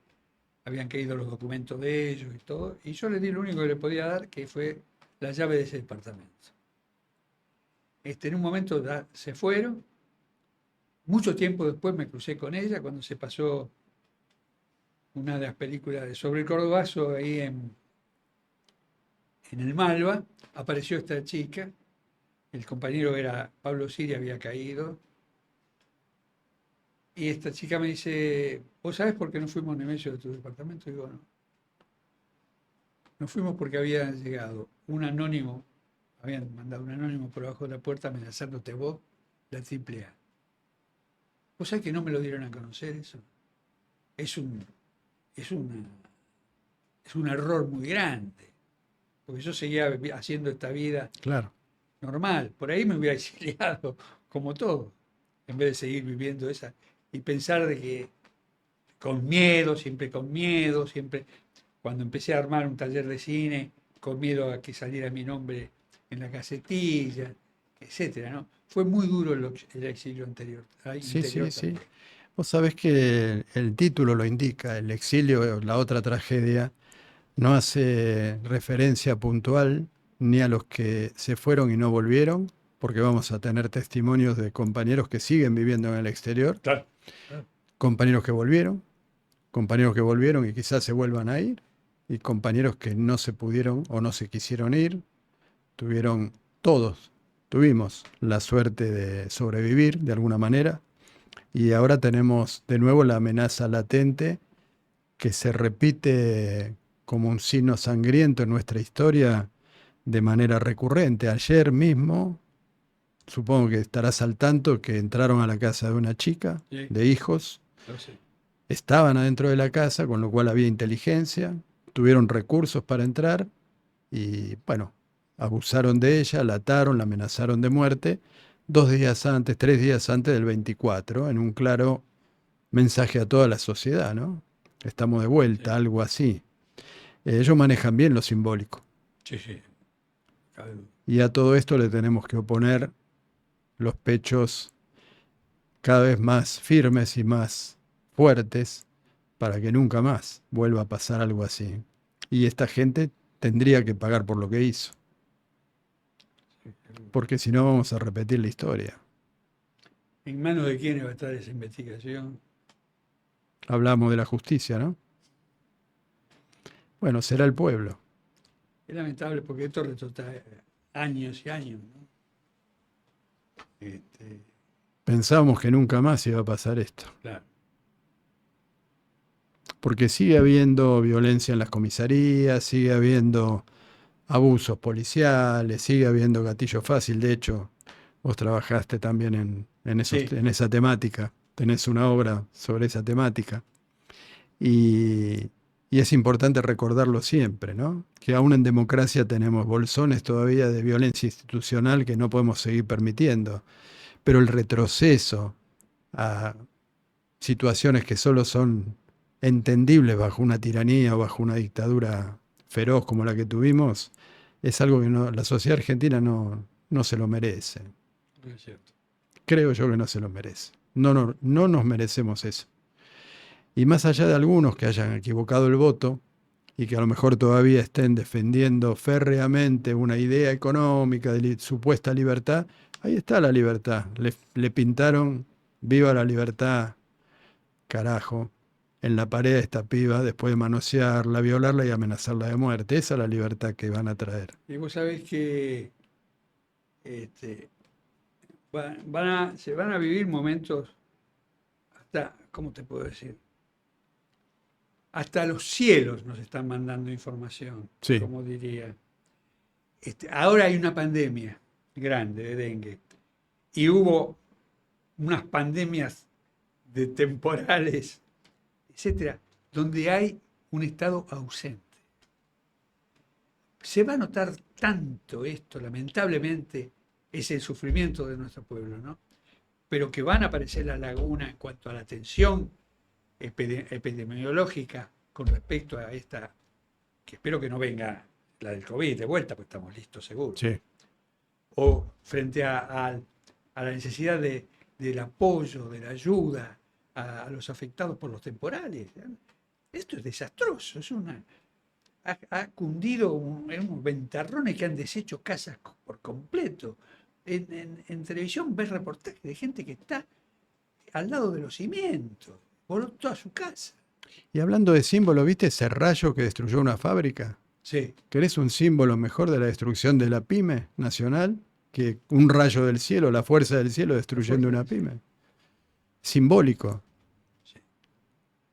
habían caído los documentos de ellos y todo, y yo les di lo único que les podía dar, que fue la llave de ese departamento. En un momento se fueron, mucho tiempo después me crucé con ella, cuando se pasó una de las películas de Sobre el Cordobazo ahí en el Malva, apareció esta chica, el compañero era Pablo Siria, había caído, y esta chica me dice, ¿vos sabés por qué no fuimos Nemesio de tu departamento? Y digo, no. No fuimos porque había llegado un anónimo, habían mandado un anónimo por abajo de la puerta amenazándote vos, la AAA. ¿Vos sabés que no me lo dieron a conocer eso? Es un, es una, es un error muy grande, porque yo seguía haciendo esta vida Claro. normal. Por ahí me hubiera exiliado, como todo, en vez de seguir viviendo esa y pensar de que con miedo, siempre, cuando empecé a armar un taller de cine, con miedo a que saliera mi nombre en la casetilla, etcétera, ¿no? Fue muy duro el exilio anterior, Sí, interior sí, sí. también. Vos sabés que el título lo indica, el exilio, la otra tragedia, no hace referencia puntual ni a los que se fueron y no volvieron, porque vamos a tener testimonios de compañeros que siguen viviendo en el exterior, Claro, claro. compañeros que volvieron y quizás se vuelvan a ir, y compañeros que no se pudieron o no se quisieron ir, tuvieron todos, tuvimos la suerte de sobrevivir de alguna manera, y ahora tenemos de nuevo la amenaza latente que se repite como un signo sangriento en nuestra historia de manera recurrente. Ayer mismo, supongo que estarás al tanto, que entraron a la casa de una chica, Sí, de hijos, lo sé. estaban adentro de la casa, con lo cual había inteligencia, tuvieron recursos para entrar y, bueno, abusaron de ella, la ataron, la amenazaron de muerte, 2 días antes, 3 días antes del 24, en un claro mensaje a toda la sociedad, ¿no? Estamos de vuelta, Sí, algo así. Ellos manejan bien lo simbólico. sí, sí. Cabe duda. Y a todo esto le tenemos que oponer los pechos cada vez más firmes y más fuertes para que nunca más vuelva a pasar algo así. Y esta gente tendría que pagar por lo que hizo, Sí, seguro. porque si no vamos a repetir la historia. ¿En manos de quiénes va a estar esa investigación? Hablamos de la justicia, ¿no? Bueno, será el pueblo. Es lamentable porque esto retrocede años y años, ¿no? Este, Pensábamos que nunca más iba a pasar esto, claro. porque sigue habiendo violencia en las comisarías, sigue habiendo abusos policiales, sigue habiendo gatillo fácil. De hecho, vos trabajaste también Sí, en esa temática, tenés una obra sobre esa temática. Y, y es importante recordarlo siempre, ¿no? Que aún en democracia tenemos bolsones todavía de violencia institucional que no podemos seguir permitiendo. Pero el retroceso a situaciones que solo son entendibles bajo una tiranía o bajo una dictadura feroz como la que tuvimos, es algo que la sociedad argentina no se lo merece. es cierto. Creo yo que no se lo merece. No nos merecemos eso. Y más allá de algunos que hayan equivocado el voto y que a lo mejor todavía estén defendiendo férreamente una idea económica de supuesta libertad, ahí está la libertad. Le pintaron viva la libertad, carajo, en la pared de esta piba después de manosearla, violarla y amenazarla de muerte. Esa es la libertad que van a traer. Y vos sabés que este, se van a vivir momentos hasta, ¿cómo te puedo decir? Hasta los cielos nos están mandando información, Sí, como diría. Ahora hay una pandemia grande de dengue y hubo unas pandemias de temporales, etcétera, donde hay un estado ausente. Se va a notar tanto esto, lamentablemente, es el sufrimiento de nuestro pueblo, ¿no? Pero que van a aparecer las lagunas en cuanto a la atención epidemiológica con respecto a esta, que espero que no venga la del COVID de vuelta, pues estamos listos seguro, sí. o frente a la necesidad del apoyo, de la ayuda a los afectados por los temporales. Esto es desastroso, ha cundido unos ventarrones que han deshecho casas por completo. En televisión ves reportajes de gente que está al lado de los cimientos, voló toda su casa. Y hablando de símbolo, ¿viste ese rayo que destruyó una fábrica? Sí, ¿Querés un símbolo mejor de la destrucción de la pyme nacional? Que un rayo del cielo, la fuerza del cielo la destruyendo fuerza una del cielo. pyme. Simbólico, Sí.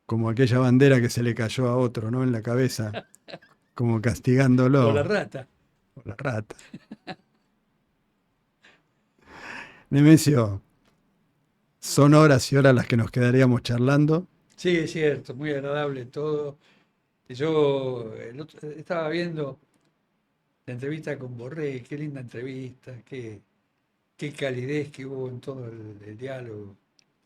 como aquella bandera que se le cayó a otro, ¿no? En la cabeza, como O la castigándolo. rata. O la rata. Nemesio, Son horas y horas las que nos quedaríamos charlando. Sí, es cierto, muy agradable todo. Yo estaba viendo la entrevista con Borré, qué linda entrevista, qué calidez que hubo en todo el diálogo.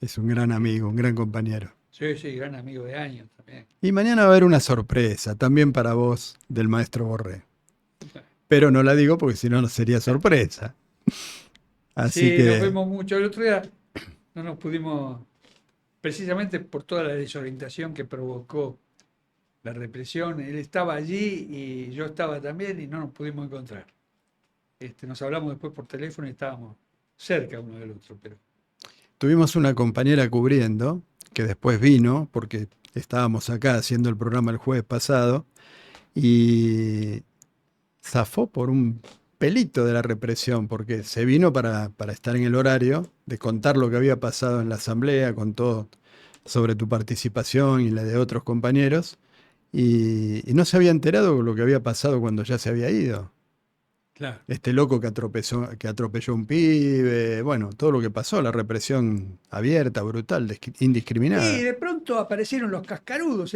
Es un gran amigo, un gran compañero. Sí, sí, gran amigo de años también. Y mañana va a haber una sorpresa, también para vos, del maestro Borré. Pero no la digo porque si no, no sería sorpresa. Así Sí, nos que vemos mucho. El otro día no nos pudimos, precisamente por toda la desorientación que provocó la represión, él estaba allí y yo estaba también y no nos pudimos encontrar. Nos hablamos después por teléfono y estábamos cerca uno del otro, pero tuvimos una compañera cubriendo, que después vino, porque estábamos acá haciendo el programa el jueves pasado, y zafó por un pelito de la represión, porque se vino para estar en el horario de contar lo que había pasado en la asamblea, contó sobre tu participación y la de otros compañeros, y no se había enterado de lo que había pasado cuando ya se había ido. claro. Este loco que atropelló a un pibe, bueno, todo lo que pasó, la represión abierta, brutal, Y indiscriminada. de pronto aparecieron los cascarudos,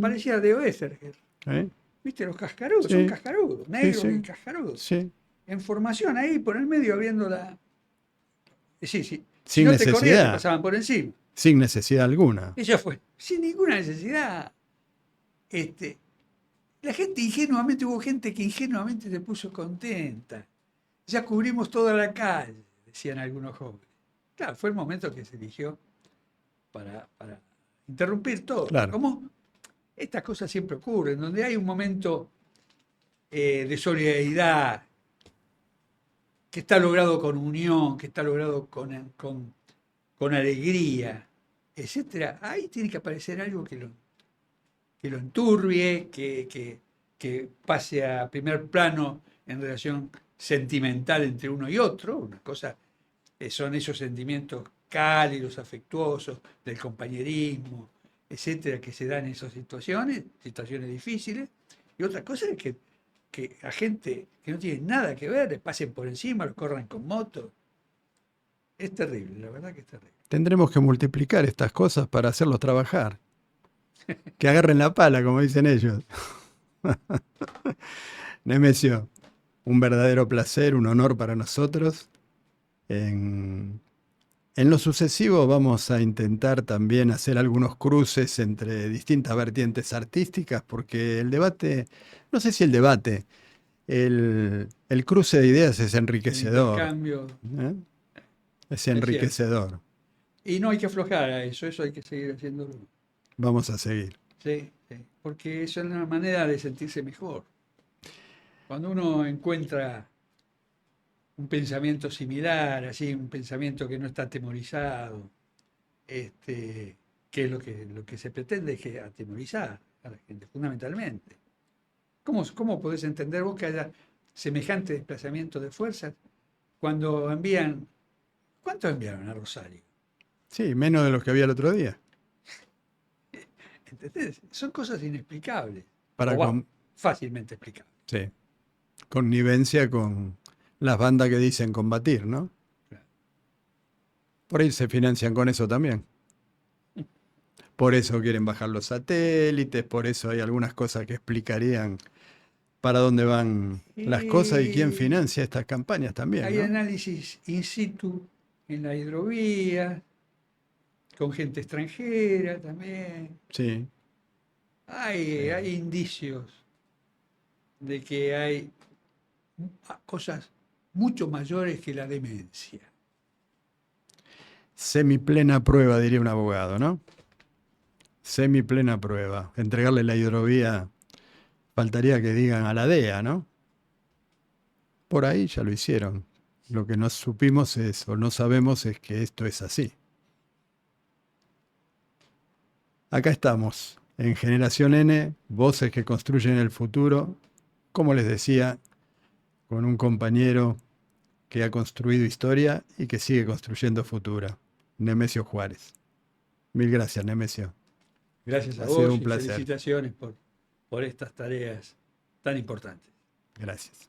parecía de Oestergel. ¿Eh? ¿Viste? Los cascarudos, son Sí, cascarudos, sí, negros y sí, cascarudos. sí. En formación ahí por el medio viendo la. Sí, sí. Si Sin no te corría, te necesidad, pasaban por encima. sin necesidad alguna. Ella fue, sin ninguna necesidad. Este, la gente ingenuamente, hubo gente que ingenuamente se puso contenta. Ya cubrimos toda la calle, decían algunos jóvenes. Claro, fue el momento que se eligió para interrumpir todo. Claro. Como estas cosas siempre ocurren, donde hay un momento de solidaridad que está logrado con unión, que está logrado con alegría, etcétera, ahí tiene que aparecer algo que lo enturbie, que pase a primer plano en relación sentimental entre uno y otro. Una cosa son esos sentimientos cálidos, afectuosos, del compañerismo, etcétera, que se dan en esas situaciones difíciles. Y otra cosa es que a gente que no tiene nada que ver les pasen por encima, los corran con moto. Es terrible, la verdad que es terrible. Tendremos que multiplicar estas cosas para hacerlos trabajar. Que agarren la pala, como dicen ellos. Nemesio, un verdadero placer, un honor para nosotros. En, en lo sucesivo vamos a intentar también hacer algunos cruces entre distintas vertientes artísticas, porque el debate, no sé si el debate, el cruce de ideas es El enriquecedor. intercambio ¿Eh? Es es cierto. enriquecedor. Y no hay que aflojar a eso hay que seguir haciéndolo. Vamos a seguir. Sí, sí, porque eso es una manera de sentirse mejor. Cuando uno encuentra un pensamiento similar, así, un pensamiento que no está atemorizado, que es lo que se pretende, es que atemorizar a la gente, fundamentalmente. ¿Cómo podés entender vos que haya semejante desplazamiento de fuerzas cuando envían, ¿cuántos enviaron a Rosario? Sí, menos de los que había el otro día. ¿Entendés? Son cosas inexplicables, Para o va, con, fácilmente explicables. sí, connivencia con las bandas que dicen combatir, ¿no? Claro. Por ahí se financian con eso también. Por eso quieren bajar los satélites, por eso hay algunas cosas que explicarían para dónde van las cosas y quién Y financia estas campañas también, hay ¿no? análisis in situ en la hidrovía, con gente extranjera también. Sí, Hay indicios de que hay cosas mucho mayores que la demencia. semiplena prueba, diría un abogado, ¿no? Semiplena prueba. Entregarle la hidrovía, faltaría que digan a la DEA, ¿no? Por ahí ya lo hicieron. Lo que no supimos es, o no sabemos, es que esto es así. Acá estamos, en Generación N, voces que construyen el futuro, como les decía, con un compañero que ha construido historia y que sigue construyendo futuro, Nemesio Juárez. Mil gracias, Nemesio. Gracias a Ha sido vos un y placer. felicitaciones por estas tareas tan importantes. Gracias.